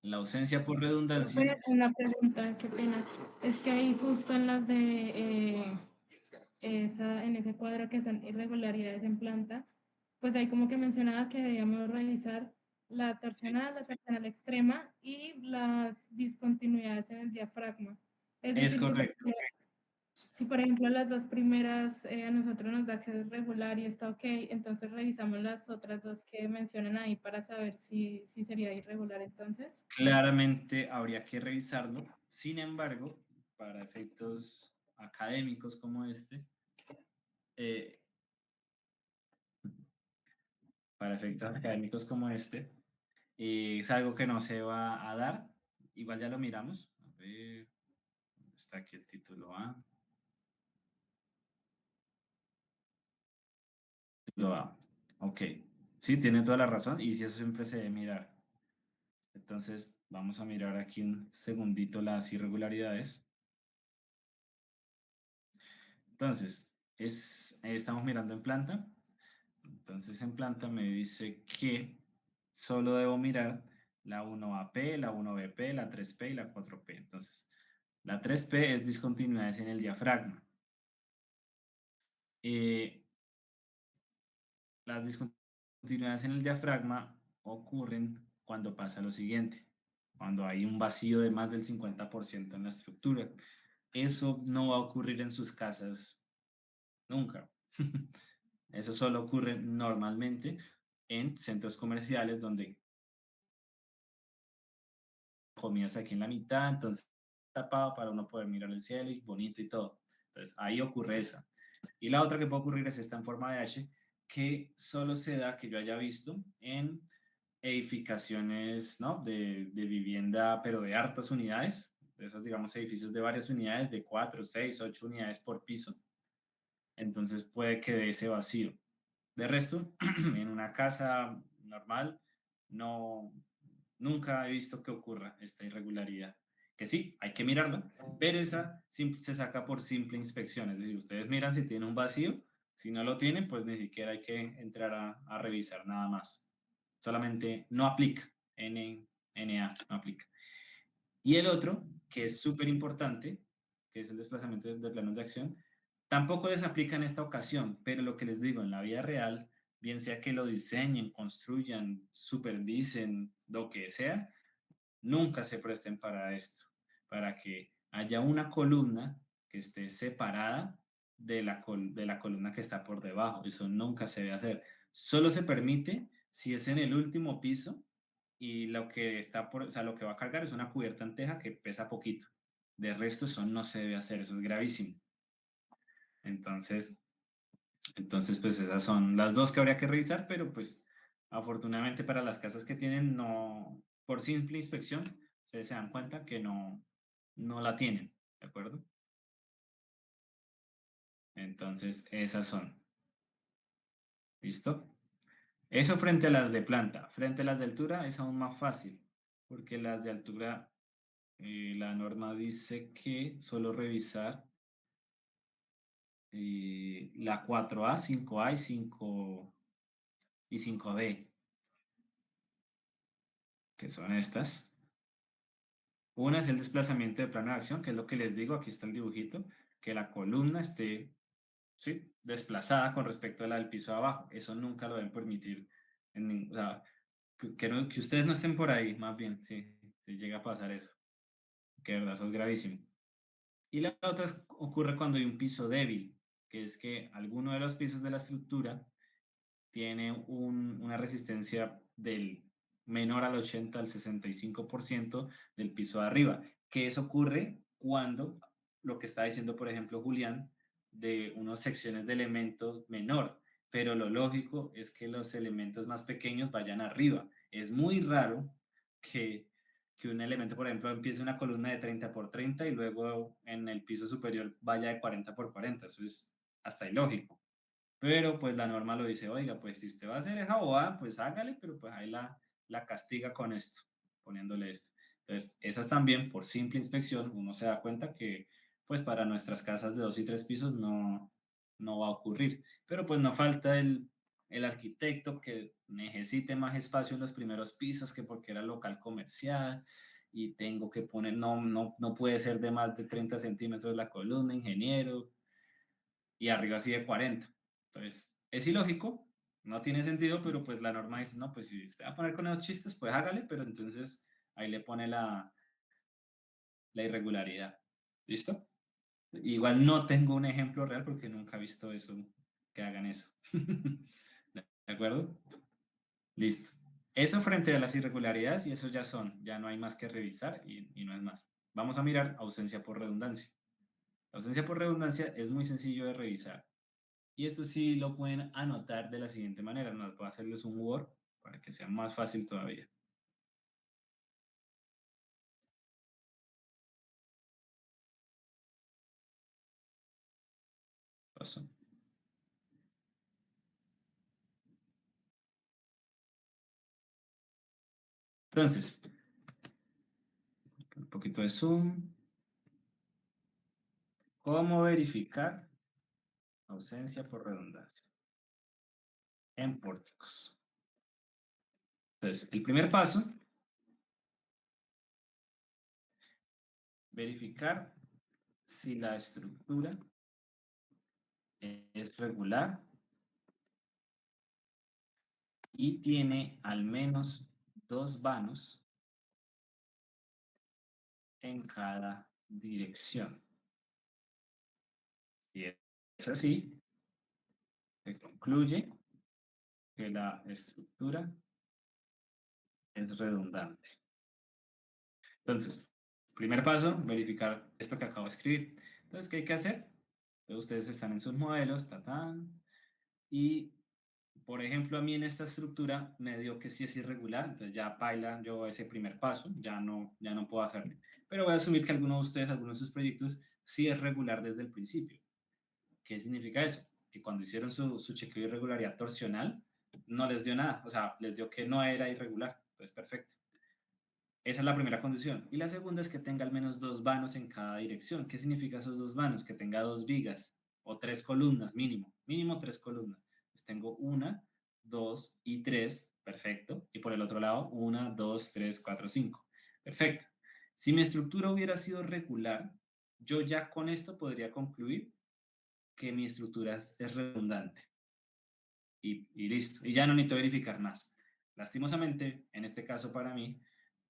la ausencia por Voy a redundancia, hacer una pregunta, qué pena. Es que ahí justo en las de en ese cuadro que son irregularidades en planta, pues ahí como que mencionaba que debíamos revisar la torsional extrema y las discontinuidades en el diafragma. Es es decir, correcto. si por ejemplo las dos primeras a nosotros nos da que es regular y está ok, entonces revisamos las otras dos que mencionan ahí para saber si sería irregular entonces. Claramente habría que revisarlo, sin embargo, para efectos académicos como este, eh, es algo que no se va a dar. Igual ya lo miramos. A ver, ¿dónde está aquí el título A? Título A. Ok. Sí, tiene toda la razón. Y si eso siempre se debe mirar. Entonces, vamos a mirar aquí un segundito las irregularidades. Entonces, estamos mirando en planta. Entonces, en planta me dice que solo debo mirar la 1AP, la 1BP, la 3P y la 4P. Entonces, la 3P es discontinuidades en el diafragma. Las discontinuidades en el diafragma ocurren cuando pasa lo siguiente, cuando hay un vacío de más del 50% en la estructura. Eso no va a ocurrir en sus casas nunca. Eso solo ocurre normalmente en centros comerciales donde comidas aquí en la mitad, entonces tapado para uno poder mirar el cielo y bonito y todo. Entonces ahí ocurre esa. Y la otra que puede ocurrir es esta en forma de H, que solo se da, que yo haya visto, en edificaciones, ¿no? de vivienda, pero de hartas unidades, de esos, digamos, edificios de varias unidades, de 4, 6, 8 unidades por piso. Entonces puede que dé ese vacío. De resto, en una casa normal, no, nunca he visto que ocurra esta irregularidad. Que sí, hay que mirarla, pero esa se saca por simple inspección. Es decir, ustedes miran si tiene un vacío, si no lo tiene, pues ni siquiera hay que entrar a revisar nada más. Solamente no aplica, NA no aplica. Y el otro, que es súper importante, que es el desplazamiento de planos de acción, tampoco les aplica en esta ocasión, pero lo que les digo, en la vida real, bien sea que lo diseñen, construyan, supervisen, lo que sea, nunca se presten para esto, para que haya una columna que esté separada de la columna que está por debajo. Eso nunca se debe hacer. Solo se permite si es en el último piso y lo que está por, o sea, lo que va a cargar es una cubierta en teja que pesa poquito. De resto, eso no se debe hacer, eso es gravísimo. Entonces, pues esas son las dos que habría que revisar, pero pues afortunadamente para las casas que tienen, no, por simple inspección, ustedes se dan cuenta que no la tienen, ¿de acuerdo? Entonces, esas son. ¿Listo? Eso frente a las de planta. Frente a las de altura es aún más fácil, porque las de altura, la norma dice que solo revisar la 4A, 5A y 5B, que son estas. Una es el desplazamiento de plano de acción, que es lo que les digo, aquí está el dibujito, que la columna esté, ¿sí?, desplazada con respecto a la del piso de abajo. Eso nunca lo deben permitir. O sea, que ustedes no estén por ahí, más bien, sí, si llega a pasar eso. Que de verdad, eso es gravísimo. Y la otra ocurre cuando hay un piso débil, que es que alguno de los pisos de la estructura tiene una resistencia del menor al 80 al 65% del piso de arriba, que eso ocurre cuando lo que está diciendo, por ejemplo, Julián, de unas secciones de elementos menor, pero lo lógico es que los elementos más pequeños vayan arriba. Es muy raro que un elemento, por ejemplo, empiece una columna de 30 por 30 y luego en el piso superior vaya de 40 por 40. Eso es hasta ilógico. Pero pues la norma lo dice, oiga, pues si usted va a hacer esa bobada, pues hágale, pero pues ahí la castiga con esto, poniéndole esto. Entonces, esas también, por simple inspección, uno se da cuenta que pues para nuestras casas de 2 y 3 pisos no va a ocurrir. Pero pues no falta el arquitecto que necesite más espacio en los primeros pisos, que porque era local comercial y tengo que poner, no puede ser de más de 30 centímetros la columna, ingeniero, y arriba sí de 40. Entonces, es ilógico, no tiene sentido, pero pues la norma dice, no, pues si usted va a poner con esos chistes, pues hágale, pero entonces ahí le pone la irregularidad. ¿Listo? Igual no tengo un ejemplo real porque nunca he visto eso, que hagan eso. ¿De acuerdo? Listo. Eso frente a las irregularidades y eso ya no hay más que revisar y no es más. Vamos a mirar ausencia por redundancia. La ausencia por redundancia es muy sencillo de revisar. Y esto sí lo pueden anotar de la siguiente manera. No voy a hacerles un Word para que sea más fácil todavía. Pasó. Entonces, un poquito de zoom. ¿Cómo verificar ausencia por redundancia en pórticos? Entonces, el primer paso verificar si la estructura es regular y tiene al menos 2 vanos en cada dirección. Si es así, se concluye que la estructura es redundante. Entonces, primer paso, verificar esto que acabo de escribir. Entonces, ¿qué hay que hacer? Entonces, ustedes están en sus modelos, y por ejemplo, a mí en esta estructura me dio que sí es irregular, entonces ya baila yo ese primer paso, ya no puedo hacerlo. Pero voy a asumir que alguno de ustedes, algunos de sus proyectos, sí es regular desde el principio. ¿Qué significa eso? Que cuando hicieron su chequeo de irregularidad torsional, no les dio nada, o sea, les dio que no era irregular, entonces perfecto. Esa es la primera condición. Y la segunda es que tenga al menos 2 vanos en cada dirección. ¿Qué significa esos 2 vanos? Que tenga 2 vigas o 3 columnas mínimo. Mínimo 3 columnas. Pues tengo 1, 2 y 3. Perfecto. Y por el otro lado, 1, 2, 3, 4, 5. Perfecto. Si mi estructura hubiera sido regular, yo ya con esto podría concluir que mi estructura es redundante. Y listo. Y ya no necesito verificar más. Lastimosamente, en este caso para mí,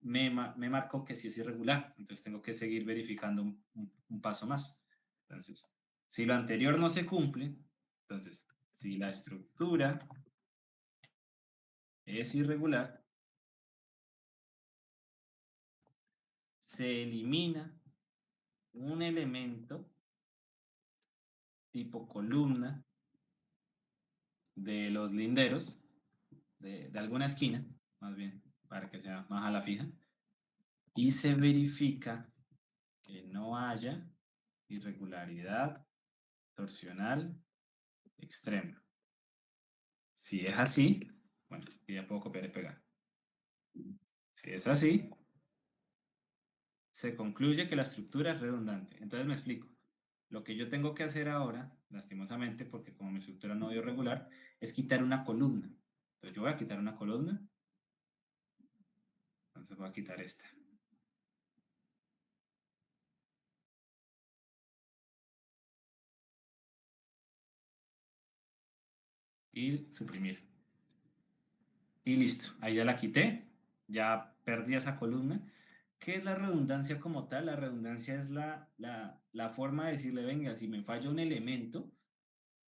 me marcó que sí es irregular, entonces tengo que seguir verificando un paso más. Entonces, si lo anterior no se cumple, entonces, si la estructura es irregular, se elimina un elemento tipo columna de los linderos, de alguna esquina, más bien, para que sea más a la fija, y se verifica que no haya irregularidad torsional extrema. Si es así, bueno, ya puedo copiar y pegar. Si es así, se concluye que la estructura es redundante. Entonces me explico. Lo que yo tengo que hacer ahora, lastimosamente, porque como mi estructura no dio regular, es quitar una columna. Entonces yo voy a quitar una columna. Entonces voy a quitar esta. Y suprimir. Y listo, ahí ya la quité, ya perdí esa columna. ¿Qué es la redundancia como tal? La redundancia es la forma de decirle, venga, si me falla un elemento,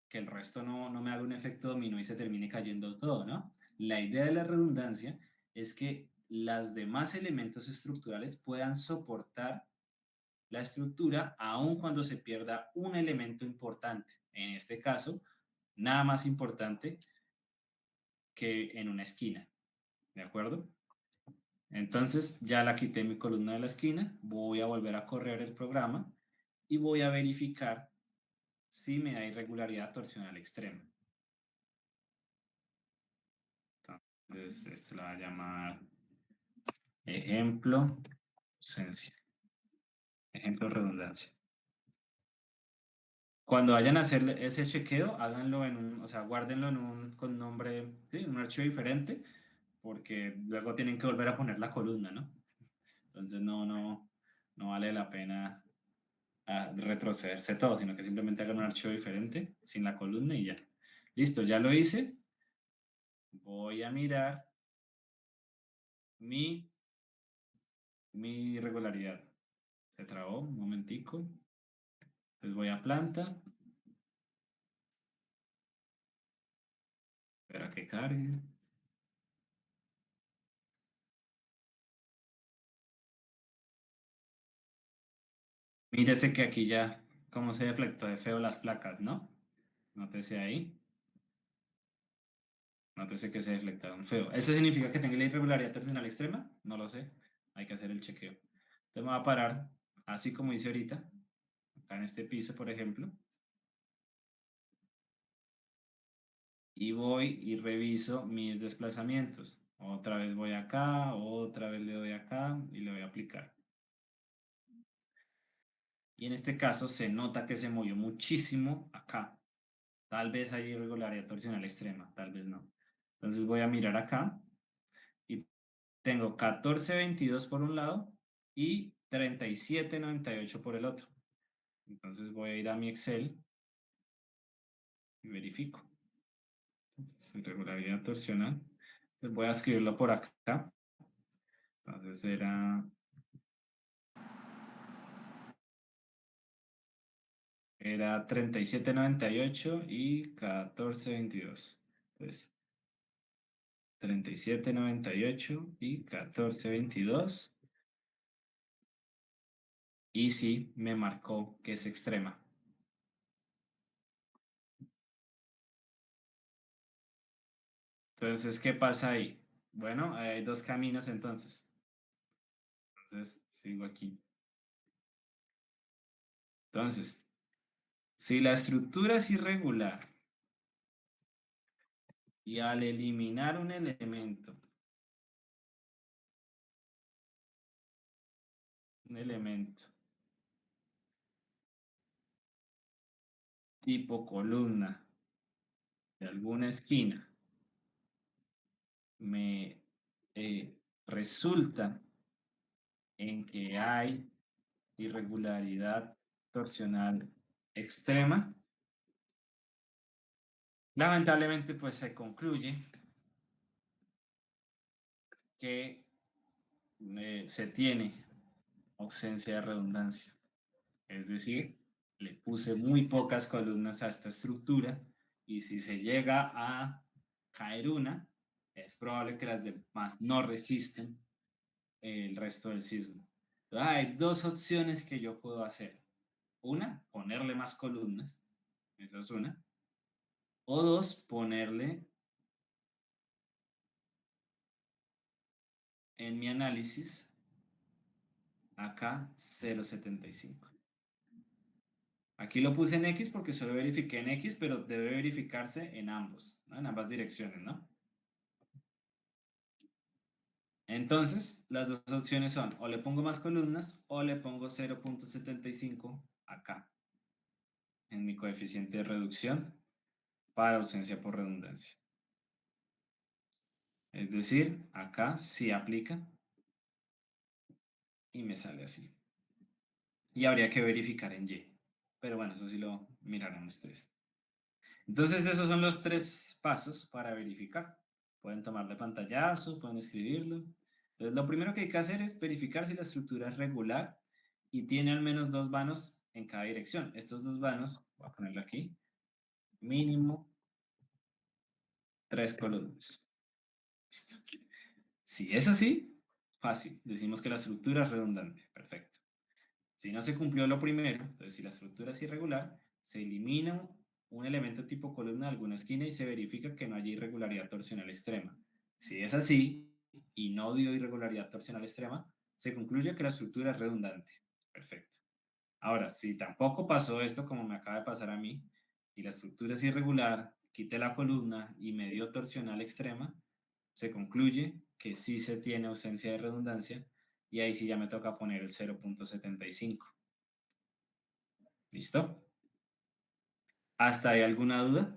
que el resto no me haga un efecto dominó y se termine cayendo todo, ¿no? La idea de la redundancia es que los demás elementos estructurales puedan soportar la estructura aun cuando se pierda un elemento importante. En este caso, nada más importante que en una esquina, ¿de acuerdo? Entonces ya la quité mi columna de la esquina, voy a volver a correr el programa y voy a verificar si me da irregularidad torsional extrema. Entonces esto lo va a llamar ejemplo ausencia, ejemplo redundancia. Cuando vayan a hacer ese chequeo, háganlo o sea, guárdenlo con nombre, ¿sí? Un archivo diferente, porque luego tienen que volver a poner la columna, ¿no? Entonces no vale la pena retrocederse todo, sino que simplemente hagan un archivo diferente sin la columna y ya. Listo, ya lo hice. Voy a mirar mi irregularidad. Se trabó, un momentico. Entonces voy a planta. Espera que cargue. Mírese que aquí ya, como se deflectó de feo las placas, ¿no? Nótese ahí. Nótese que se deflectaron feo. ¿Eso significa que tenga la irregularidad torsional extrema? No lo sé. Hay que hacer el chequeo. Entonces me voy a parar, así como hice ahorita, acá en este piso, por ejemplo. Y voy y reviso mis desplazamientos. Otra vez voy acá, otra vez le doy acá y le voy a aplicar. Y en este caso se nota que se movió muchísimo acá. Tal vez hay irregularidad torsional extrema, tal vez no. Entonces voy a mirar acá y tengo 1422 por un lado y 37.98 por el otro. Entonces voy a ir a mi Excel y verifico. Entonces, irregularidad torsional. Entonces voy a escribirlo por acá. Entonces era 37.98 y 14.22. Entonces, 37.98 y 14.22. Y sí, me marcó que es extrema. Entonces, ¿qué pasa ahí? Bueno, hay dos caminos entonces. Entonces, sigo aquí. Entonces, si la estructura es irregular y al eliminar un elemento tipo columna de alguna esquina, me resulta en que hay irregularidad torsional extrema, lamentablemente pues se concluye que se tiene ausencia de redundancia. Es decir, le puse muy pocas columnas a esta estructura y si se llega a caer una, es probable que las demás no resisten el resto del sismo. Entonces, hay dos opciones que yo puedo hacer. Una, ponerle más columnas, esa es una. O dos, ponerle en mi análisis acá 0.75. Aquí lo puse en X porque solo verifiqué en X, pero debe verificarse en ambos, ¿no? En ambas direcciones, ¿no? Entonces, las dos opciones son o le pongo más columnas o le pongo 0.75 acá en mi coeficiente de reducción para ausencia por redundancia. Es decir, acá sí aplica y me sale así. Y habría que verificar en Y. Pero bueno, eso sí lo mirarán ustedes. Entonces, esos son los tres pasos para verificar. Pueden tomarle pantallazo, pueden escribirlo. Entonces, lo primero que hay que hacer es verificar si la estructura es regular y tiene al menos dos vanos en cada dirección. Estos dos vanos, voy a ponerlo aquí, mínimo 3 columnas. Listo. Si es así, fácil. Decimos que la estructura es redundante. Perfecto. Si no se cumplió lo primero, entonces si la estructura es irregular, se elimina un elemento tipo columna de alguna esquina y se verifica que no haya irregularidad torsional extrema. Si es así y no dio irregularidad torsional extrema, se concluye que la estructura es redundante. Perfecto. Ahora, si tampoco pasó esto como me acaba de pasar a mí, y la estructura es irregular, quité la columna y me dio torsional extrema, se concluye que sí se tiene ausencia de redundancia y ahí sí ya me toca poner el 0.75. ¿Listo? ¿Hasta ahí alguna duda?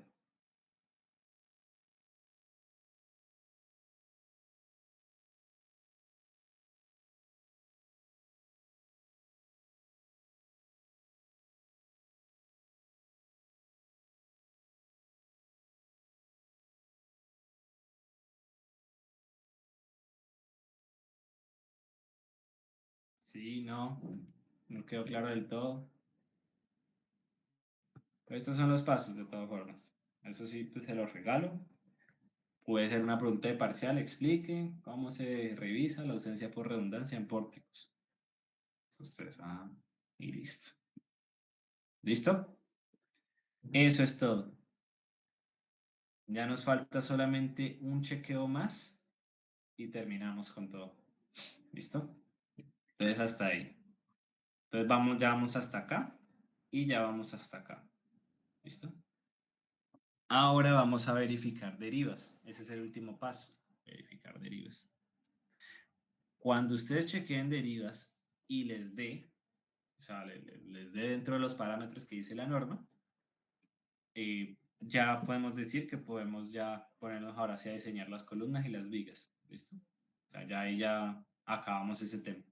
Sí, no quedó claro del todo. Pero estos son los pasos de todas formas. Eso sí, pues se los regalo. Puede ser una pregunta de parcial, explique cómo se revisa la ausencia por redundancia en pórticos. Eso ustedes, y listo. ¿Listo? Eso es todo. Ya nos falta solamente un chequeo más y terminamos con todo. ¿Listo? Entonces hasta ahí. Entonces ya vamos hasta acá y ya vamos hasta acá. ¿Listo? Ahora vamos a verificar derivas. Ese es el último paso, verificar derivas. Cuando ustedes chequeen derivas y les dé, o sea, les dé dentro de los parámetros que dice la norma, ya podemos decir que podemos ya ponernos ahora sí a diseñar las columnas y las vigas. ¿Listo? O sea, ya ahí ya acabamos ese tema.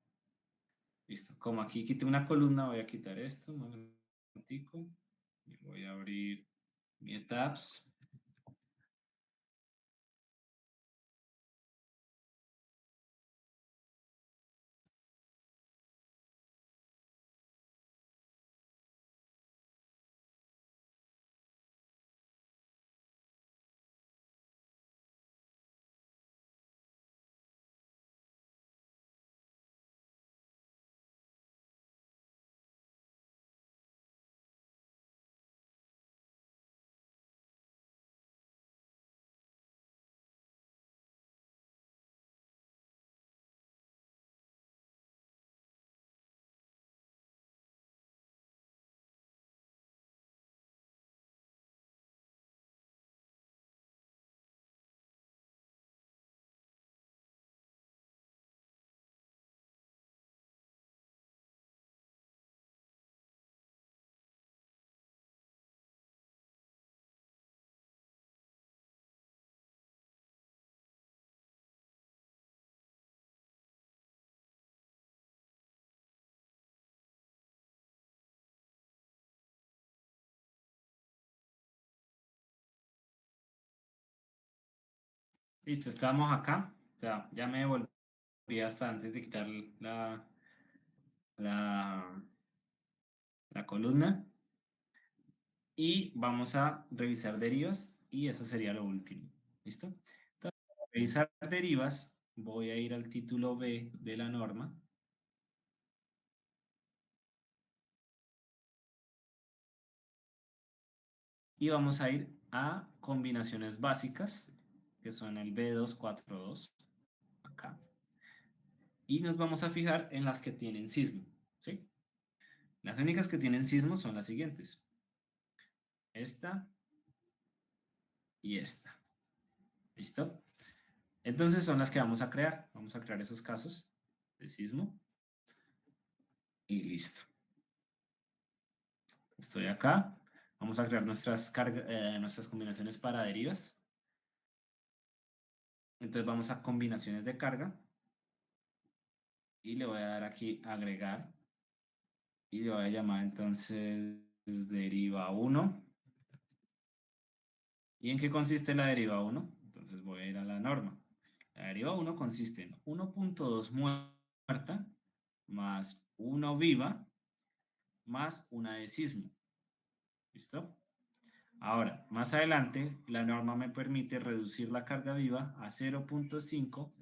Listo. Como aquí quité una columna, voy a quitar esto. Un momentico. Y voy a abrir mi tabs. Listo, estamos acá. O sea, ya me devolví hasta antes de quitar la, la columna. Y vamos a revisar derivas y eso sería lo último. ¿Listo? Entonces, para revisar derivas, voy a ir al título B de la norma. Y vamos a ir a combinaciones básicas, que son el B242, acá. Y nos vamos a fijar en las que tienen sismo, ¿sí? Las únicas que tienen sismo son las siguientes. Esta y esta. ¿Listo? Entonces son las que vamos a crear. Vamos a crear esos casos de sismo. Y listo. Estoy acá. Vamos a crear nuestras combinaciones para derivas. Entonces vamos a combinaciones de carga. Y le voy a dar aquí agregar. Y le voy a llamar entonces deriva 1. ¿Y en qué consiste la deriva 1? Entonces voy a ir a la norma. La deriva 1 consiste en 1.2 muerta más 1 viva más una de sismo. ¿Listo? Ahora, más adelante, la norma me permite reducir la carga viva a 0.5,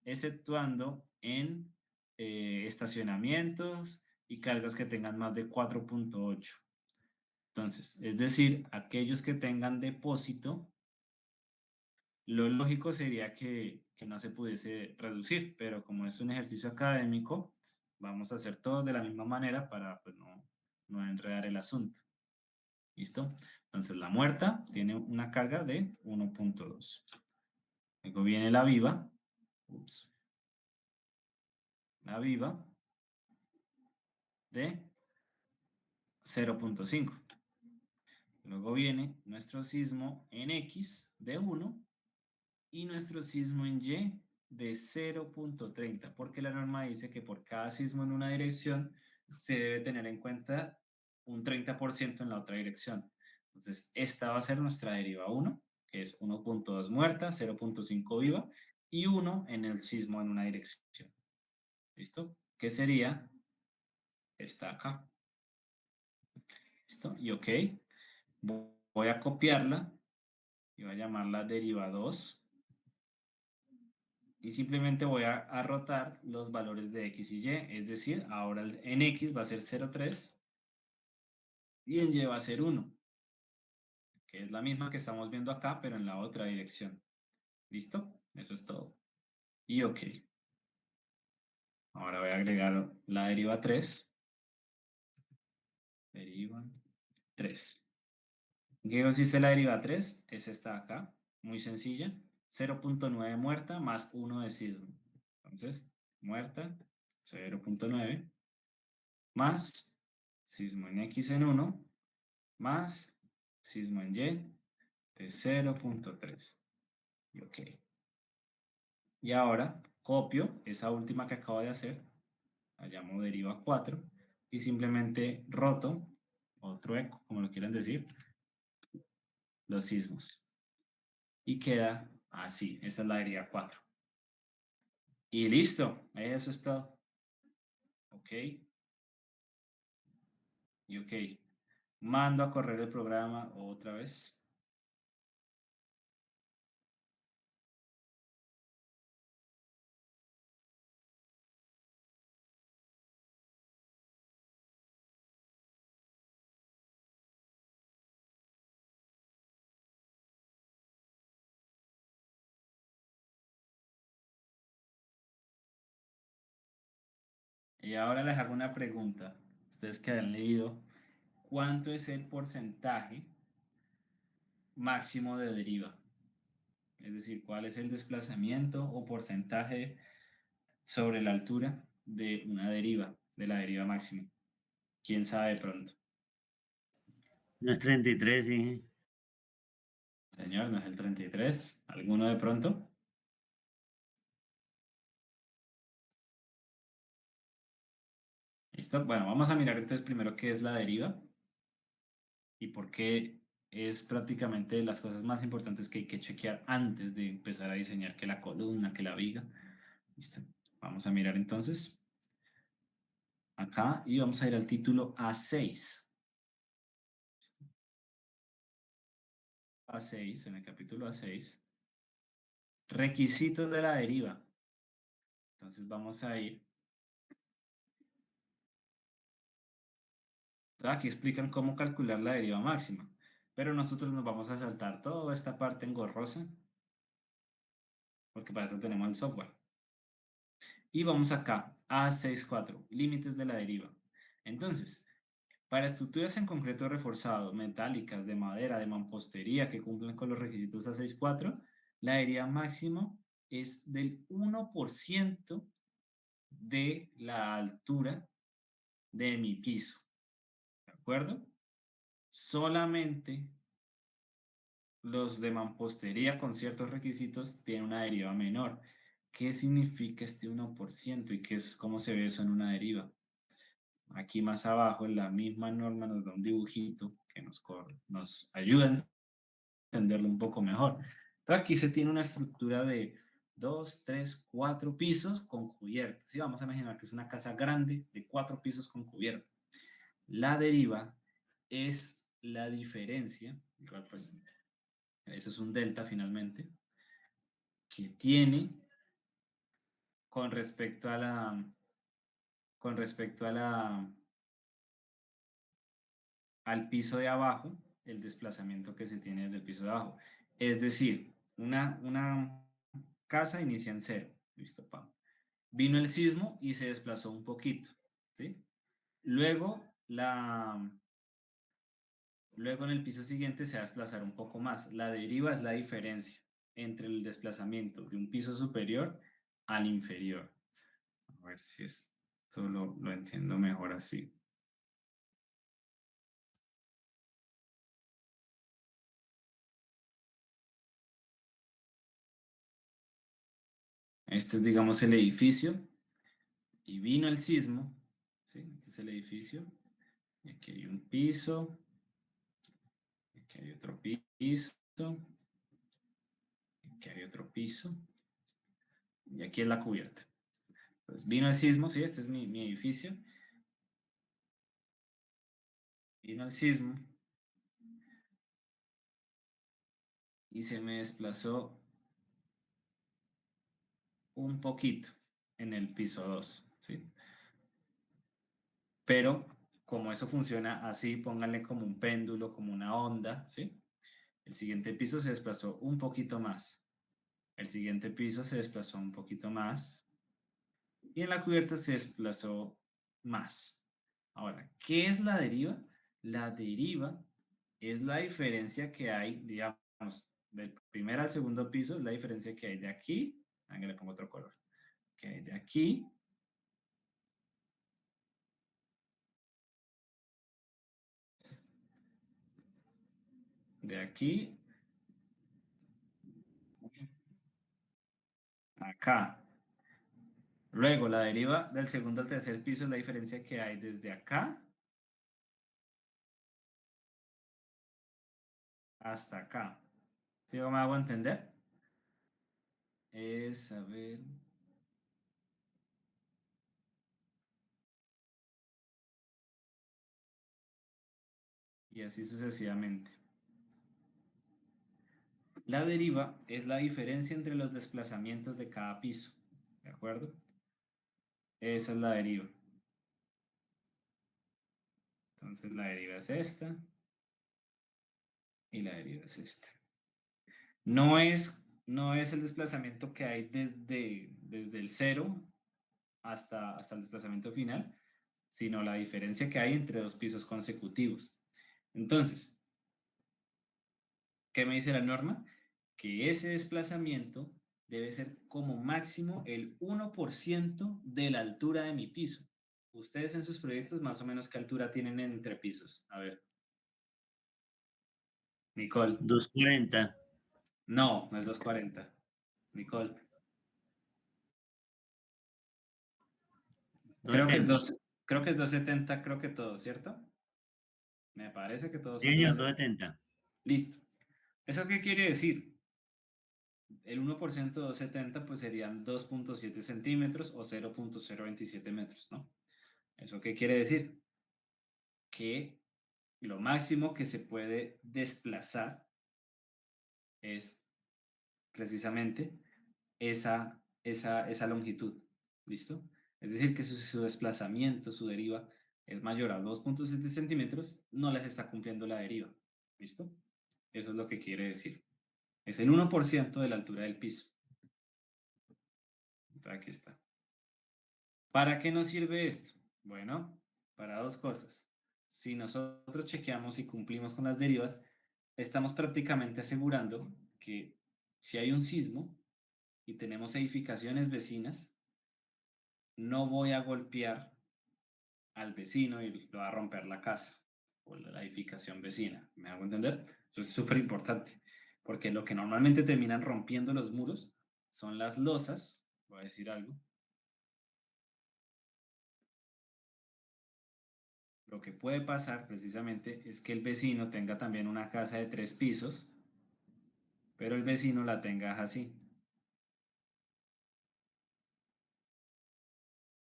exceptuando en estacionamientos y cargas que tengan más de 4.8. Entonces, es decir, aquellos que tengan depósito, lo lógico sería que no se pudiese reducir, pero como es un ejercicio académico, vamos a hacer todos de la misma manera para pues, no enredar el asunto. ¿Listo? Entonces la muerta tiene una carga de 1.2. Luego viene la viva. Ups, la viva de 0.5. Luego viene nuestro sismo en X de 1 y nuestro sismo en Y de 0.30, porque la norma dice que por cada sismo en una dirección se debe tener en cuenta un 30% en la otra dirección. Entonces, esta va a ser nuestra deriva 1, que es 1.2 muerta, 0.5 viva y 1 en el sismo en una dirección. ¿Listo? ¿Qué sería esta acá? ¿Listo? Y ok. Voy a copiarla y voy a llamarla deriva 2. Y simplemente voy a rotar los valores de X y Y, es decir, ahora en X va a ser 0,3 y en Y va a ser 1, que es la misma que estamos viendo acá, pero en la otra dirección. ¿Listo? Eso es todo. Y ok. Ahora voy a agregar la deriva 3. Deriva 3. ¿Qué consiste la deriva 3? Es esta de acá, muy sencilla. 0.9 muerta más 1 de sismo. Entonces, muerta, 0.9 más sismo en X en 1 más sismo en Y de 0.3. Y ok. Y ahora copio esa última que acabo de hacer la llamo deriva 4, y simplemente roto, o trueco, como lo quieran decir, los sismos. Y queda así, esta es la deriva 4. Y listo, eso es todo. Ok. Y ok. Mando a correr el programa otra vez. Y ahora les hago una pregunta. Ustedes que han leído, ¿cuánto es el porcentaje máximo de deriva? Es decir, ¿cuál es el desplazamiento o porcentaje sobre la altura de una deriva, de la deriva máxima? ¿Quién sabe de pronto? No es 33, sí. Señor, ¿no es el 33? ¿Alguno de pronto? ¿Listo? Bueno, vamos a mirar entonces primero qué es la deriva y por qué es prácticamente de las cosas más importantes que hay que chequear antes de empezar a diseñar que la columna, que la viga. ¿Listo? Vamos a mirar entonces acá y vamos a ir al título A6. A6, en el capítulo A6, requisitos de la deriva. Entonces vamos a ir. Aquí explican cómo calcular la deriva máxima, pero nosotros nos vamos a saltar toda esta parte engorrosa, porque para eso tenemos el software. Y vamos acá, A6.4, límites de la deriva. Entonces, para estructuras en concreto reforzado, metálicas, de madera, de mampostería, que cumplen con los requisitos A6.4, la deriva máxima es del 1% de la altura de mi piso. ¿De acuerdo? Solamente los de mampostería con ciertos requisitos tienen una deriva menor. ¿Qué significa este 1% y cómo se ve eso en una deriva? Aquí más abajo, en la misma norma nos da un dibujito que nos ayuda a entenderlo un poco mejor. Entonces aquí se tiene una estructura de 2, 3, 4 pisos con cubierta. ¿Sí? Vamos a imaginar que es una casa grande de 4 pisos con cubierta. La deriva es la diferencia, igual pues eso es un delta finalmente, que tiene con respecto a con respecto a al piso de abajo, el desplazamiento que se tiene desde el piso de abajo. Es decir, una casa inicia en 0, listo, pam. Vino el sismo y se desplazó un poquito, ¿sí? Luego, luego en el piso siguiente se va a desplazar un poco más. La deriva es la diferencia entre el desplazamiento de un piso superior al inferior. A ver si esto lo entiendo mejor así. Este es, digamos, el edificio y vino el sismo, ¿sí? Este es el edificio, y aquí hay un piso, aquí hay otro piso, aquí hay otro piso, y aquí es la cubierta. Pues vino el sismo, sí, este es mi edificio, vino el sismo y se me desplazó un poquito en el piso 2, ¿sí? Pero como eso funciona así, pónganle como un péndulo, como una onda, ¿sí? El siguiente piso se desplazó un poquito más. El siguiente piso se desplazó un poquito más. Y en la cubierta se desplazó más. Ahora, ¿qué es la deriva? La deriva es la diferencia que hay, digamos, del primer al segundo piso, es la diferencia que hay de aquí. Venga, le pongo otro color. Que hay de aquí de aquí acá. Luego, la deriva del segundo al tercer piso es la diferencia que hay desde acá hasta acá. ¿Sí me hago entender? Es, a ver... Y así sucesivamente. La deriva es la diferencia entre los desplazamientos de cada piso. ¿De acuerdo? Esa es la deriva. Entonces la deriva es esta. Y la deriva es esta. No es el desplazamiento que hay desde el cero hasta el desplazamiento final, sino la diferencia que hay entre dos pisos consecutivos. Entonces, ¿qué me dice la norma? Que ese desplazamiento debe ser como máximo el 1% de la altura de mi piso. Ustedes en sus proyectos, más o menos, ¿qué altura tienen entre pisos? A ver. Nicole. 240. No, no es 240. Nicole. Creo que es 270. creo que es 270, creo que todo, ¿cierto? Me parece que todos Sí, son de señor, 270. 270. Listo. ¿Eso qué quiere decir? El 1% de 270 pues serían 2.7 centímetros o 0.027 metros, ¿no? ¿Eso qué quiere decir? Que lo máximo que se puede desplazar es precisamente esa longitud, ¿listo? Es decir, que su desplazamiento, su deriva, es mayor a 2.7 centímetros, no les está cumpliendo la deriva, ¿listo? Eso es lo que quiere decir. Es el 1% de la altura del piso. Entonces, aquí está. ¿Para qué nos sirve esto? Bueno, para dos cosas. Si nosotros chequeamos y cumplimos con las derivas, estamos prácticamente asegurando que si hay un sismo y tenemos edificaciones vecinas, no voy a golpear al vecino y le va a romper la casa o la edificación vecina. ¿Me hago entender? Eso es súper importante, porque lo que normalmente terminan rompiendo los muros son las losas, voy a decir algo. Lo que puede pasar precisamente es que el vecino tenga también una casa de 3 pisos, pero el vecino la tenga así.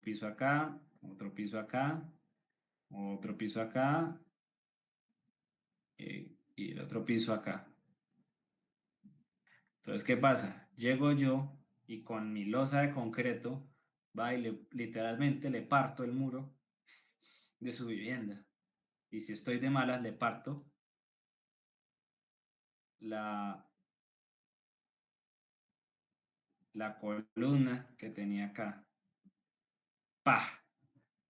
Piso acá, otro piso acá, otro piso acá y el otro piso acá. Entonces, ¿qué pasa? Llego yo y con mi losa de concreto va y literalmente le parto el muro de su vivienda. Y si estoy de malas, le parto la, la columna que tenía acá. ¡Pah!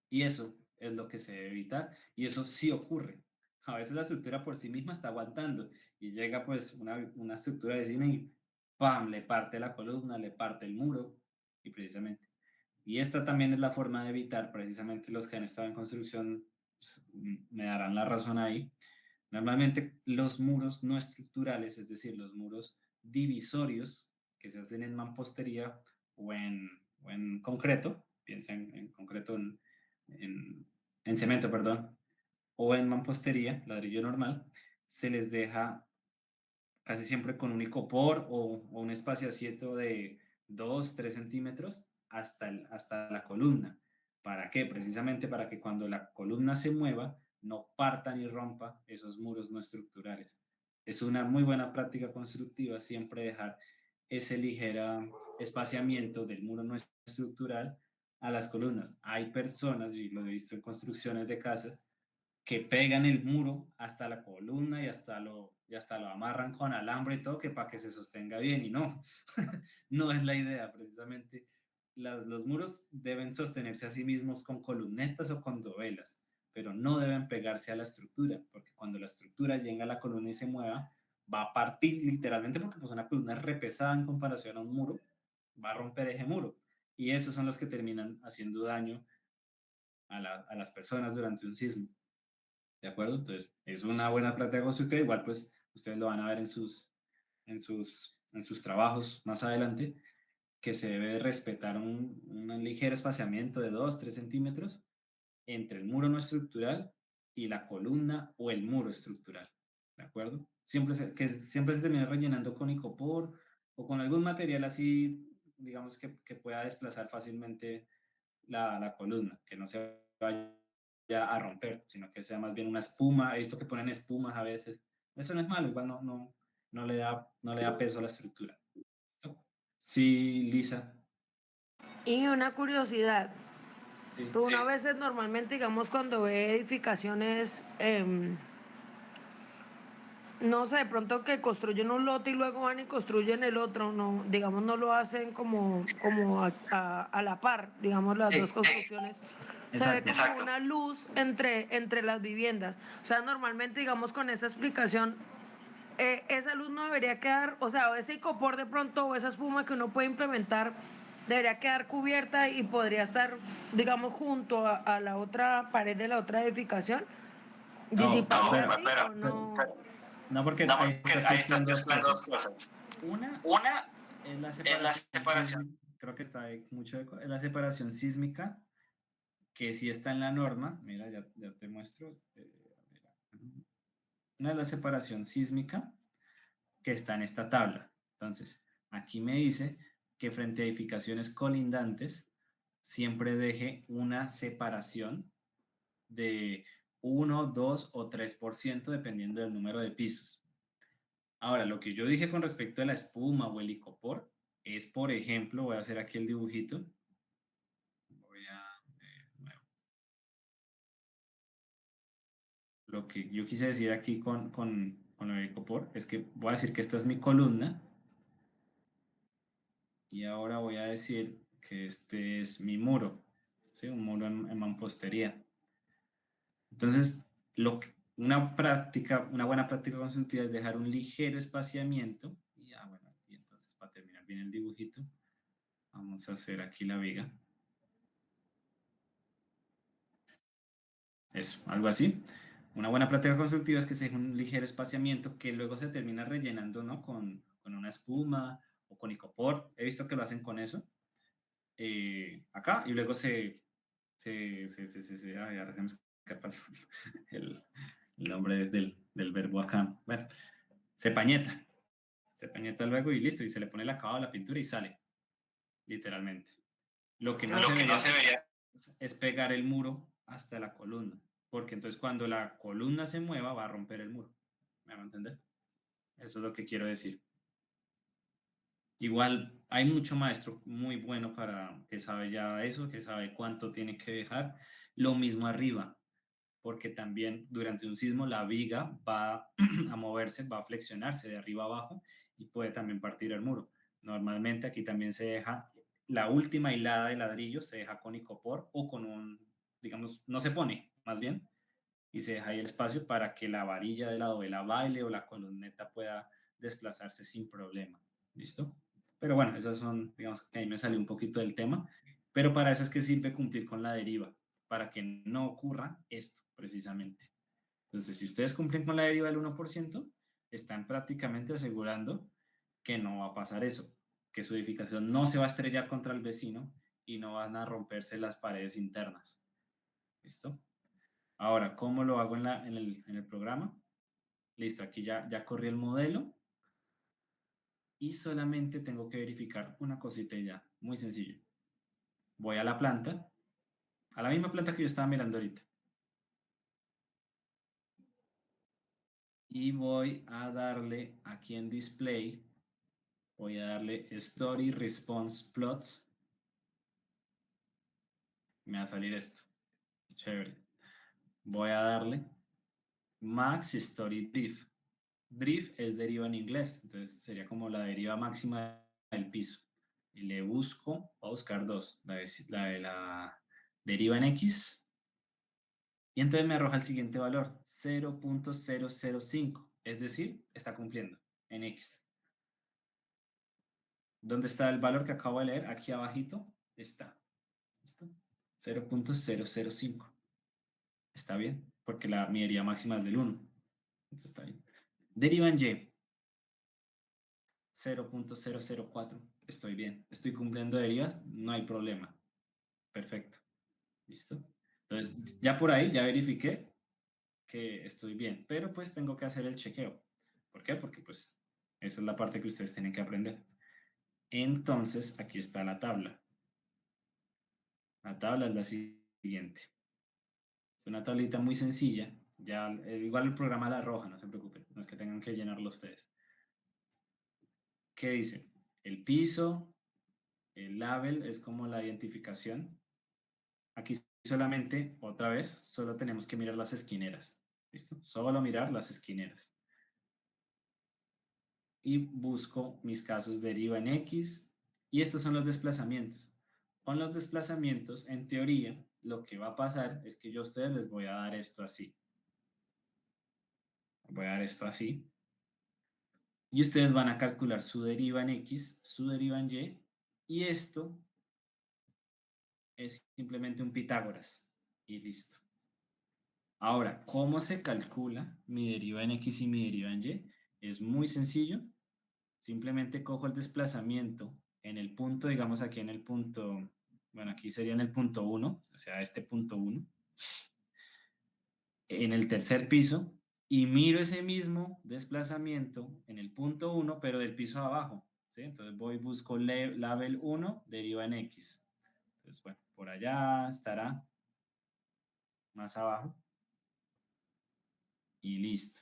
Y eso es lo que se debe evitar. Y eso sí ocurre. A veces la estructura por sí misma está aguantando y llega pues una estructura vecina y ¡pam! Le parte la columna, le parte el muro y precisamente. Y esta también es la forma de evitar, precisamente los que han estado en construcción pues, me darán la razón ahí. Normalmente los muros no estructurales, es decir, los muros divisorios que se hacen en mampostería o en concreto, piensa en concreto, en, en cemento, perdón, o en mampostería, ladrillo normal, se les deja casi siempre con un icopor o un espaciacito de 2 3 centímetros hasta la columna. ¿Para qué? Precisamente para que cuando la columna se mueva no parta ni rompa esos muros no estructurales. Es una muy buena práctica constructiva siempre dejar ese ligero espaciamiento del muro no estructural a las columnas. Hay personas, y lo he visto en construcciones de casas, que pegan el muro hasta la columna y hasta lo amarran con alambre y todo, que para que se sostenga bien. Y no, no es la idea. Precisamente los muros deben sostenerse a sí mismos con columnetas o con dovelas, pero no deben pegarse a la estructura, porque cuando la estructura llega a la columna y se mueva, va a partir literalmente, porque pues una columna es repesada en comparación a un muro, va a romper ese muro. Y esos son los que terminan haciendo daño a las personas durante un sismo. ¿De acuerdo? Entonces, es una buena práctica constructiva. Igual, pues, ustedes lo van a ver en sus trabajos más adelante. que se debe respetar un ligero espaciamiento de 2-3 centímetros entre el muro no estructural y la columna o el muro estructural, ¿de acuerdo? Siempre se termina rellenando con icopor o con algún material así, digamos, que pueda desplazar fácilmente la columna, que no se vaya a romper, sino que sea más bien una espuma. He visto que ponen espumas a veces. Eso no es malo, igual no le da peso a la estructura. Sí, Lisa. Y una curiosidad, Sí. tú a veces normalmente, digamos, cuando ve edificaciones, no sé, de pronto que construyen un lote y luego van y construyen el otro, no, digamos, no lo hacen como a la par, digamos, las dos construcciones. Se ve Exacto. como una luz entre las viviendas. O sea, normalmente, digamos, con esta explicación, esa luz no debería quedar, o sea, ese icopor de pronto o esa espuma que uno puede implementar debería quedar cubierta y podría estar, digamos, junto a la otra pared de la otra edificación, disipando pero, así o no. no, porque No, ahí porque estás ahí estás mezclando dos mezclando dos cosas. cosas. Una Una es la es la separación separación. sísmica, creo que está ahí mucho eco, es la separación sísmica, que sí está en la norma. Mira, ya te muestro. Mira. Una es la separación sísmica que está en esta tabla. Entonces, aquí me dice que frente a edificaciones colindantes siempre deje una separación de 1, 2 o 3% dependiendo del número de pisos. Ahora, lo que yo dije con respecto a la espuma o el icopor es, por ejemplo, voy a hacer aquí el dibujito. Voy a, nuevo. Lo que yo quise decir aquí con el icopor es que voy a decir que esta es mi columna y ahora voy a decir que este es mi muro, ¿sí? Un muro en mampostería. Entonces, una buena práctica constructiva es dejar un ligero espaciamiento. Y ya, bueno, y entonces para terminar bien el dibujito, vamos a hacer aquí la viga. Eso, algo así. Una buena práctica constructiva es que se deje un ligero espaciamiento que luego se termina rellenando, ¿no? Con una espuma o con icopor. He visto que lo hacen con eso. Acá, y luego ay, ahora se me escapa el, el nombre del verbo acá. Bueno, se pañeta. Se pañeta luego y listo, y se le pone el acabado a la pintura y sale, literalmente. Lo que no Ah, se Lo que no debería se vería. es pegar el muro hasta la columna, porque entonces cuando la columna se mueva va a romper el muro. ¿Me van a entender? Eso es lo que quiero decir. Igual hay mucho maestro muy bueno para que sabe ya eso, que sabe cuánto tiene que dejar. Lo mismo arriba, porque también durante un sismo la viga va a moverse, va a flexionarse de arriba a abajo y puede también partir el muro. Normalmente aquí también se deja la última hilada de ladrillo, se deja con icopor o con digamos, no se pone, más bien, y se deja ahí el espacio para que la varilla de la dovela baile o la columneta pueda desplazarse sin problema. ¿Listo? Pero bueno, esas son, digamos que ahí me salió un poquito del tema, pero para eso es que sirve cumplir con la deriva, para que no ocurra esto precisamente. Entonces, si ustedes cumplen con la deriva del 1%, están prácticamente asegurando que no va a pasar eso, que su edificación no se va a estrellar contra el vecino y no van a romperse las paredes internas. ¿Listo? Ahora, ¿cómo lo hago en el programa? Listo, aquí ya corrí el modelo y solamente tengo que verificar una cosita y ya, muy sencillo. Voy a la planta, a la misma planta que yo estaba mirando ahorita. Y voy a darle aquí en Display, voy a darle Story Response Plots. Me va a salir esto. Chévere. Voy a darle Max Story Drift. Drift es deriva en inglés, entonces sería como la deriva máxima del piso. Y le busco, voy a buscar dos, la de la deriva en X. Y entonces me arroja el siguiente valor, 0.005, es decir, está cumpliendo en X. ¿Dónde está el valor que acabo de leer? Aquí abajito está. ¿Listo? 0.005. Está bien, porque mi deriva máxima es del 1. Entonces está bien. Deriva en Y. 0.004. estoy bien. Estoy cumpliendo derivas, no hay problema. Perfecto. ¿Listo? Entonces, ya por ahí, ya verifiqué que estoy bien, pero pues tengo que hacer el chequeo. ¿Por qué? Porque pues esa es la parte que ustedes tienen que aprender. Entonces, aquí está la tabla. La tabla es la siguiente. Es una tablita muy sencilla. Ya, igual el programa la arroja, no se preocupen. No es que tengan que llenarlo ustedes. ¿Qué dice? El piso, el label es como la identificación. Aquí solamente, otra vez, solo tenemos que mirar las esquineras. ¿Listo? Solo mirar las esquineras. Y busco mis casos deriva en X. Y estos son los desplazamientos. Con los desplazamientos, en teoría, lo que va a pasar es que yo a ustedes les voy a dar esto así. Voy a dar esto así. Y ustedes van a calcular su deriva en X, su deriva en Y. Y esto es simplemente un Pitágoras. Y listo. Ahora, ¿cómo se calcula mi deriva en X y mi deriva en Y? Es muy sencillo. Simplemente cojo el desplazamiento en el punto, digamos aquí en el punto, bueno, aquí sería en el punto 1, o sea, este punto 1, en el tercer piso, y miro ese mismo desplazamiento en el punto 1, pero del piso abajo, ¿sí? Entonces voy, busco label 1, deriva en X. Entonces, bueno, por allá estará, más abajo, y listo.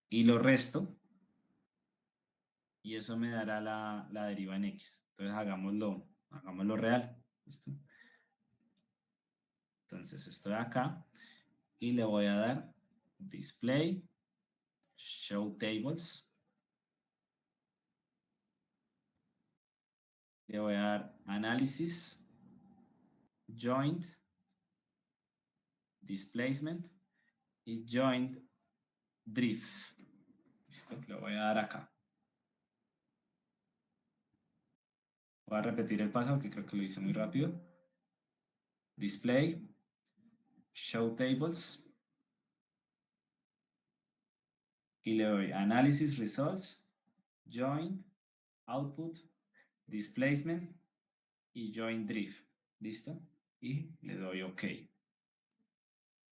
Y lo resto, y eso me dará la deriva en X. Entonces hagámoslo real, ¿listo? Entonces estoy acá y le voy a dar Display, Show Tables. Le voy a dar Análisis, Joint, Displacement y Joint Drift. Listo, lo voy a dar acá. Voy a repetir el paso porque creo que lo hice muy rápido. Display, Show Tables. Y le doy Analysis Results, Join, Output, Displacement y Join Drift. ¿Listo? Y le doy OK.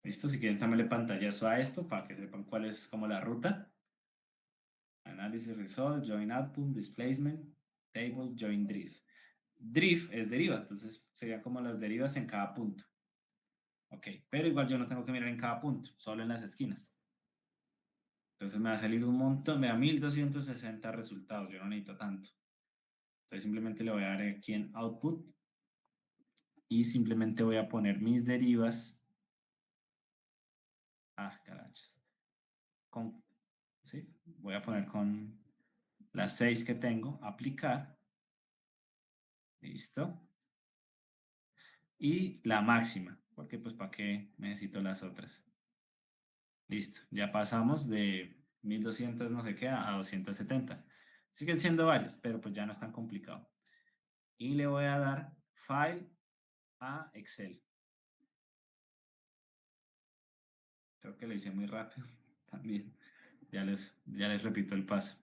¿Listo? Si quieren también le pantallazo a esto para que sepan cuál es como la ruta. Analysis Result, Join Output, Displacement, Table, Join Drift. Drift es deriva, entonces serían como las derivas en cada punto. Ok, pero igual yo no tengo que mirar en cada punto, solo en las esquinas. Entonces me va a salir un montón, me da 1260 resultados, yo no necesito tanto. Entonces simplemente le voy a dar aquí en Output y simplemente voy a poner mis derivas. Ah, carachos. ¿Sí? Voy a poner con las 6 que tengo, aplicar. Listo. Y la máxima, porque pues para qué necesito las otras. Listo, ya pasamos de 1200 no sé qué a 270. Siguen siendo varias, pero pues ya no es tan complicado. Y le voy a dar File a Excel. Creo que lo hice muy rápido también. Ya les repito el paso.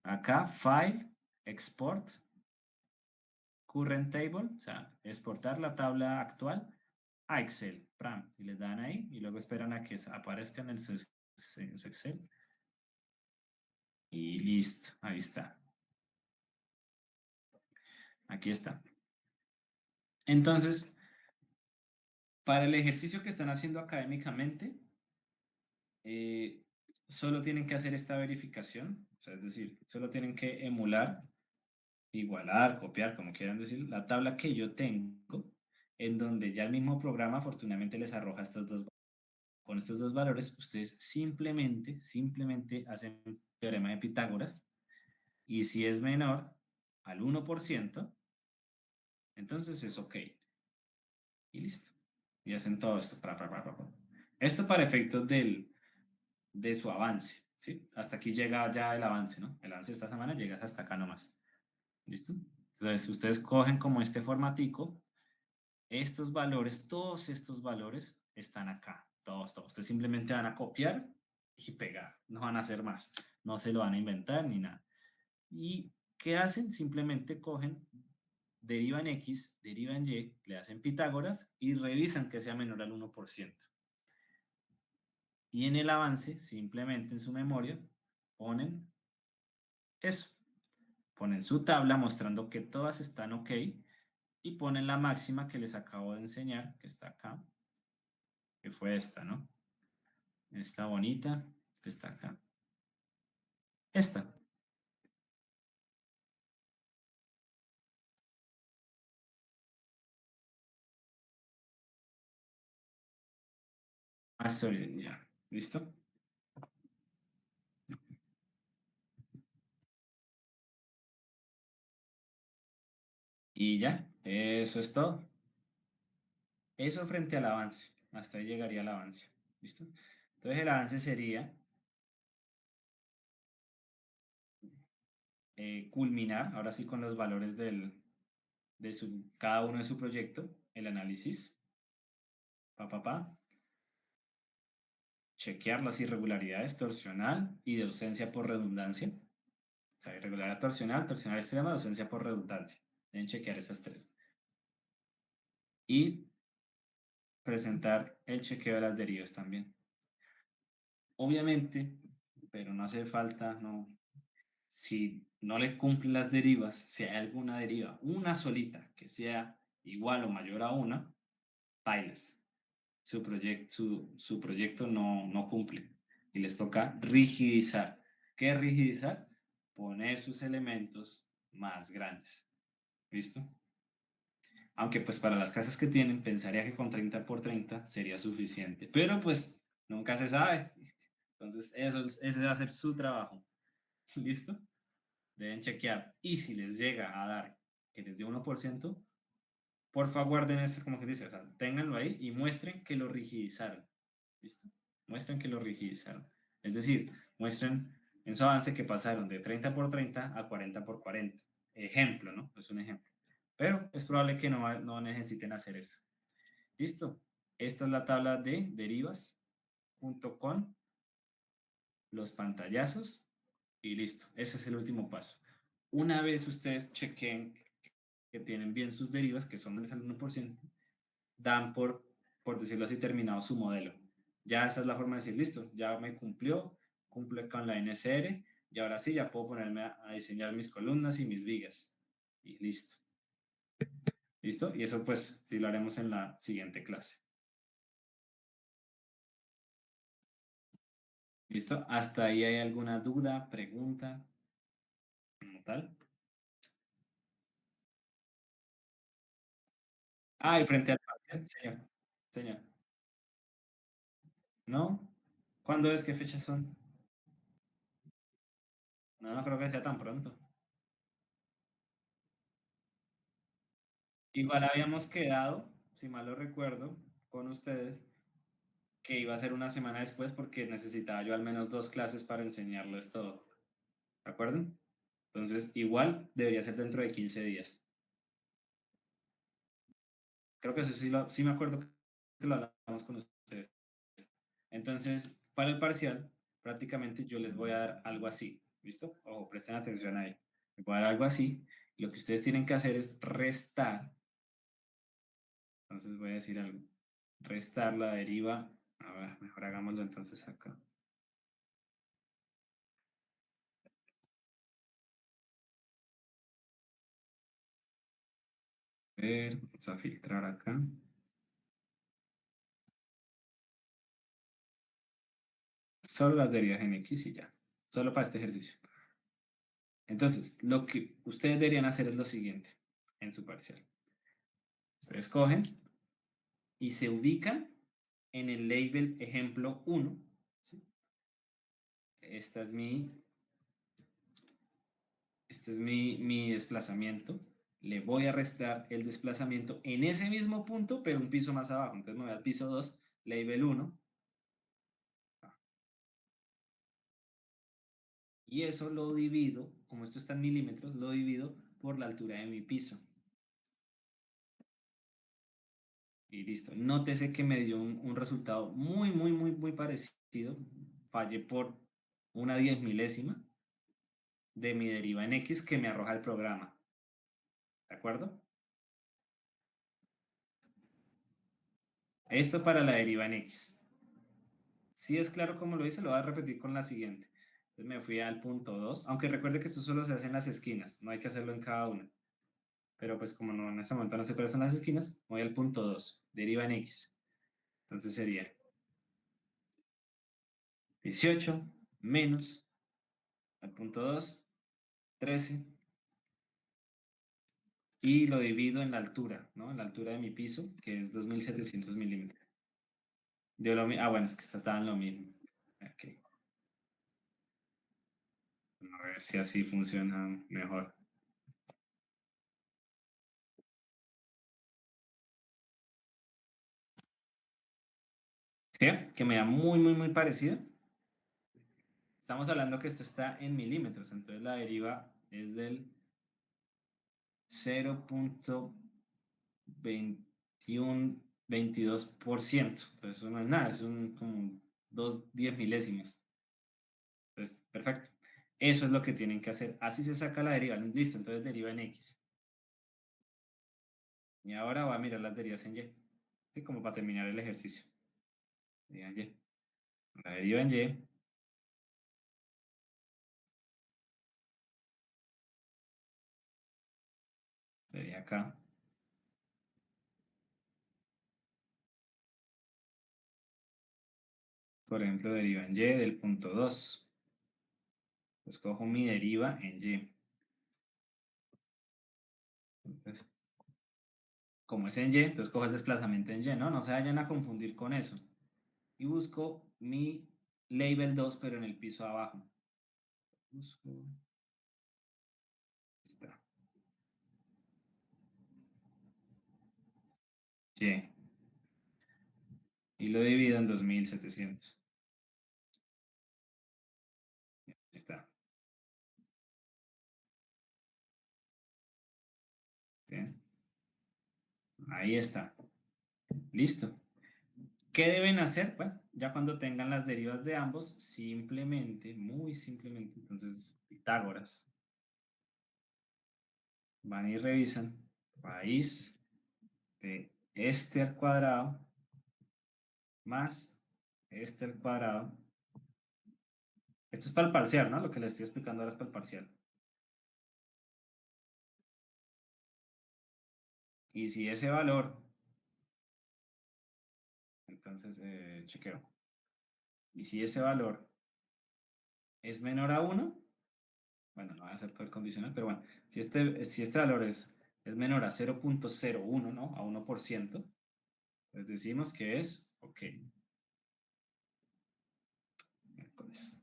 Acá, File, Export, Current Table, o sea, exportar la tabla actual a Excel. Y les dan ahí y luego esperan a que aparezcan en su Excel. Y listo, ahí está. Aquí está. Entonces, para el ejercicio que están haciendo académicamente, solo tienen que hacer esta verificación, o sea, es decir, solo tienen que emular, igualar, copiar, como quieran decir, la tabla que yo tengo, en donde ya el mismo programa afortunadamente les arroja estos dos. Con estos dos valores, ustedes simplemente hacen teorema de Pitágoras, y si es menor al 1%, entonces es OK. Y listo. Y hacen todo esto. Esto para efectos de su avance. ¿Sí? Hasta aquí llega ya el avance, ¿no? El avance de esta semana llega hasta acá nomás. ¿Listo? Entonces, ustedes cogen como este formatico, estos valores, todos estos valores están acá. Todos. Ustedes simplemente van a copiar y pegar. No van a hacer más. No se lo van a inventar ni nada. ¿Y qué hacen? Simplemente cogen, derivan X, derivan Y, le hacen Pitágoras y revisan que sea menor al 1%. Y en el avance, simplemente en su memoria, ponen eso. Ponen su tabla mostrando que todas están ok y ponen la máxima que les acabo de enseñar, que está acá, que fue esta, ¿no? Esta bonita que está acá. Esta. Ah, sorry, ya. ¿Listo? Y ya, eso es todo. Eso frente al avance. Hasta ahí llegaría el avance. ¿Listo? Entonces el avance sería culminar, ahora sí con los valores cada uno de su proyecto, el análisis. Chequear las irregularidades torsional y de ausencia por redundancia. O sea, irregularidad torsional, torsional extrema, de ausencia por redundancia. Deben chequear esas tres. Y presentar el chequeo de las derivas también. Obviamente, pero no hace falta, no. Si no le cumplen las derivas, si hay alguna deriva, una solita, que sea igual o mayor a una, bailes. Su proyecto no cumple y les toca rigidizar. ¿Qué es rigidizar? Poner sus elementos más grandes. ¿Listo? Aunque pues para las casas que tienen pensaría que con 30 por 30 sería suficiente, pero pues nunca se sabe. Entonces ese va a ser su trabajo. ¿Listo? Deben chequear. Y si les llega a dar que les dé 1%, porfa guarden esto como que dice, o sea, ténganlo ahí y muestren que lo rigidizaron. ¿Listo? Muestren que lo rigidizaron. Es decir, muestren en su avance que pasaron de 30 por 30 a 40 por 40. Ejemplo, ¿no? Es un ejemplo. Pero es probable que no necesiten hacer eso. ¿Listo? Esta es la tabla de derivas junto con los pantallazos y listo. Ese es el último paso. Una vez ustedes chequen que tienen bien sus derivas, que son del 1%, dan por decirlo así, terminado su modelo. Ya esa es la forma de decir, listo, ya me cumple con la NSR, y ahora sí ya puedo ponerme a diseñar mis columnas y mis vigas. Y listo. ¿Listo? Y eso pues sí lo haremos en la siguiente clase. ¿Listo? ¿Hasta ahí hay alguna duda, pregunta? Como tal. Ah, y frente al parcial, señor. Señor. ¿No? ¿Cuándo es? ¿Qué fechas son? No, no creo que sea tan pronto. Igual habíamos quedado, si mal lo recuerdo, con ustedes, que iba a ser una semana después porque necesitaba yo al menos 2 clases para enseñarles todo. ¿De acuerdo? Entonces, igual debería ser dentro de 15 días. Creo que eso sí me acuerdo que lo hablamos con ustedes. Entonces, para el parcial, prácticamente yo les voy a dar algo así. ¿Listo? Ojo, presten atención ahí. Les voy a dar algo así. Lo que ustedes tienen que hacer es restar. Entonces voy a decir algo. Restar la deriva. A ver, mejor hagámoslo entonces acá. A ver, vamos a filtrar acá. Solo las derivas en X y ya. Solo para este ejercicio. Entonces, lo que ustedes deberían hacer es lo siguiente en su parcial. Ustedes cogen y se ubican en el label ejemplo 1. ¿Sí? Este es mi desplazamiento. Le voy a restar el desplazamiento en ese mismo punto, pero un piso más abajo. Entonces me voy al piso 2, label 1. Y eso lo divido, como esto está en milímetros, lo divido por la altura de mi piso. Y listo. Nótese que me dio un resultado muy parecido. Fallé por una 10 milésima. de mi deriva en X que me arroja el programa. ¿De acuerdo? Esto para la deriva en X. Si es claro como lo hice, lo voy a repetir con la siguiente. Entonces me fui al punto 2, aunque recuerde que esto solo se hace en las esquinas, no hay que hacerlo en cada una. Pero pues como no, en este momento no sé cuáles son las esquinas, voy al punto 2, deriva en X. Entonces sería 18 menos al punto 2, 13, y lo divido en la altura, ¿no? En la altura de mi piso, que es 2700 milímetros. Bueno, es que estaba en lo mismo. Ok. A ver si así funciona mejor. ¿Sí? Que me da muy parecido. Estamos hablando que esto está en milímetros, entonces la deriva es del 0.22%. Entonces eso no es nada, es como 10 milésimas. Entonces, perfecto. Eso es lo que tienen que hacer. Así se saca la deriva. Listo, entonces deriva en X. Y ahora voy a mirar las derivas en Y. ¿Sí? Como para terminar el ejercicio. Deriva en Y. La deriva en Y. Sería acá. Por ejemplo, deriva en Y del punto 2. Pues cojo mi deriva en Y. Entonces, como es en Y, entonces cojo el desplazamiento en Y, ¿no? No se vayan a confundir con eso. Y busco mi label 2, pero en el piso abajo. Busco. Está. Y. Y lo divido en 2700. Está. Bien. Ahí está. Listo. ¿Qué deben hacer? Bueno, ya cuando tengan las derivas de ambos, simplemente, muy simplemente, entonces, Pitágoras. Van y revisan raíz de este al cuadrado más este al cuadrado. Esto es para el parcial, ¿no? Lo que les estoy explicando ahora es para el parcial. Y si ese valor, entonces, chequeo. Y si ese valor es menor a 1, bueno, no voy a hacer todo el condicional, pero bueno, si este valor es menor a 0.01, ¿no? A 1%, pues decimos que es ok. Miércoles.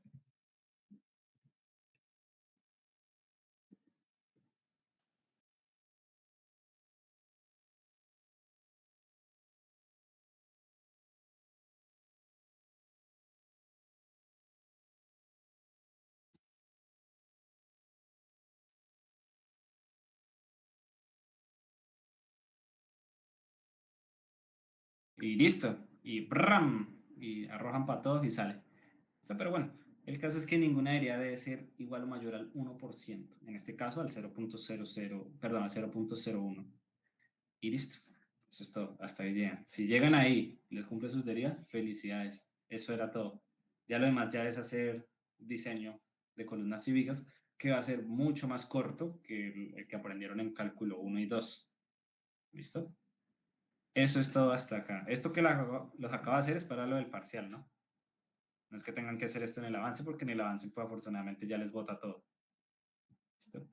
Y listo. Y ¡bram! Y arrojan para todos y sale. Pero bueno, el caso es que ninguna debería de ser igual o mayor al 1%. En este caso al 0.00, perdón, al 0.01. Y listo. Eso es todo. Hasta ahí llegan. Si llegan ahí y les cumplen sus derivas, felicidades. Eso era todo. Ya lo demás ya es hacer diseño de columnas y vigas, que va a ser mucho más corto que el que aprendieron en cálculo 1 y 2. ¿Listo? Eso es todo hasta acá. Esto que los acabo de hacer es para lo del parcial, ¿no? No es que tengan que hacer esto en el avance, porque en el avance, pues afortunadamente ya les bota todo. ¿Listo?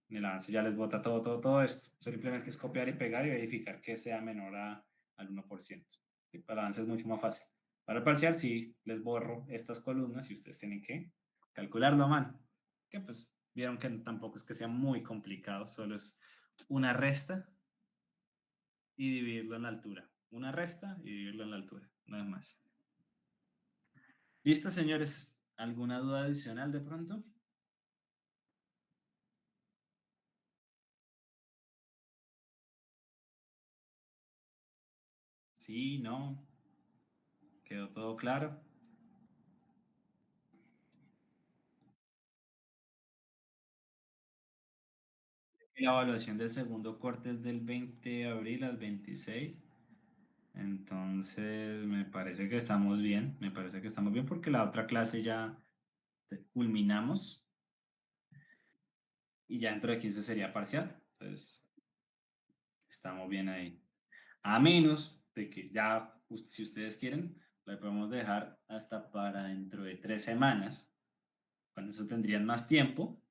En el avance ya les bota todo esto. Simplemente es copiar y pegar y verificar que sea menor al 1%. Y para el avance es mucho más fácil. Para el parcial sí les borro estas columnas y ustedes tienen que calcularlo a mano. Que pues vieron que tampoco es que sea muy complicado, solo es una resta y dividirlo en la altura. Una resta y dividirlo en la altura, nada más. ¿Listo, señores? ¿Alguna duda adicional de pronto? Sí, no. ¿Quedó todo claro? La evaluación del segundo corte es del 20 de abril al 26. Entonces, me parece que estamos bien. Me parece que estamos bien porque la otra clase ya culminamos y ya dentro de 15 sería parcial. Entonces, estamos bien ahí. A menos de que ya, si ustedes quieren, la podemos dejar hasta para dentro de 3 semanas. Con eso tendrían más tiempo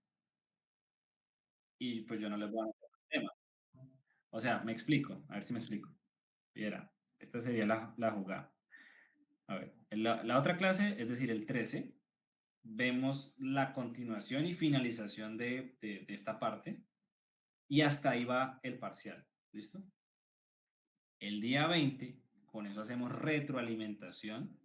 y pues yo no les voy a meter el tema. O sea, me explico, a ver si me explico. Viera, esta sería la jugada. A ver, la otra clase, es decir, el 13, vemos la continuación y finalización de esta parte y hasta ahí va el parcial. ¿Listo? El día 20, con eso hacemos retroalimentación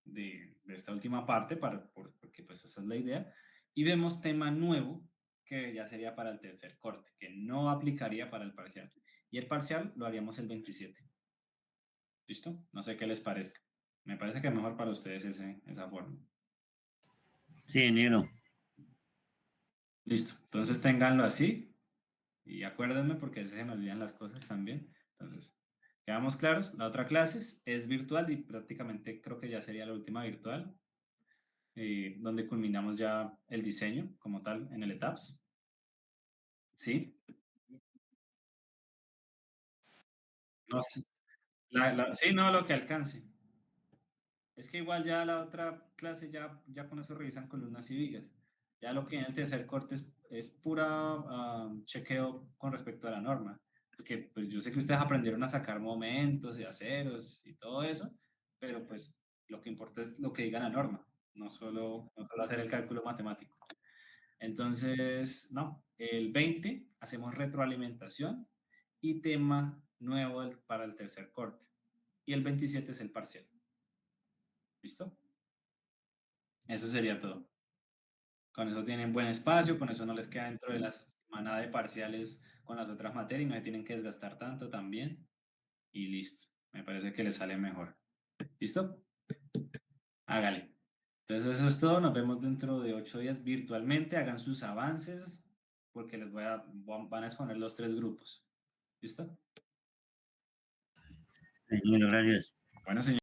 de esta última parte, porque pues esa es la idea, y vemos tema nuevo que ya sería para el tercer corte, que no aplicaría para el parcial. Y el parcial lo haríamos el 27. ¿Listo? No sé qué les parezca. Me parece que es mejor para ustedes esa forma. Sí, Nilo. Listo. Entonces ténganlo así y acuérdenme porque a veces se me olvidan las cosas también. Entonces, quedamos claros. La otra clase es virtual y prácticamente creo que ya sería la última virtual, donde culminamos ya el diseño como tal en el ETAPS. ¿Sí? No sé. Sí, no, lo que alcance. Es que igual ya la otra clase ya con eso revisan columnas y vigas. Ya lo que en el tercer corte es pura chequeo con respecto a la norma. Porque pues yo sé que ustedes aprendieron a sacar momentos y aceros y todo eso, pero pues lo que importa es lo que diga la norma, no solo hacer el cálculo matemático. Entonces, no, el 20 hacemos retroalimentación y tema nuevo para el tercer corte. Y el 27 es el parcial. ¿Listo? Eso sería todo. Con eso tienen buen espacio, con eso no les queda dentro de la semana de parciales con las otras materias y no se tienen que desgastar tanto también. Y listo. Me parece que les sale mejor. ¿Listo? Hágale. Entonces eso es todo. Nos vemos dentro de 8 días virtualmente. Hagan sus avances porque van a exponer los 3 grupos. ¿Listo? Sí, Nilo, gracias. Bueno, señor.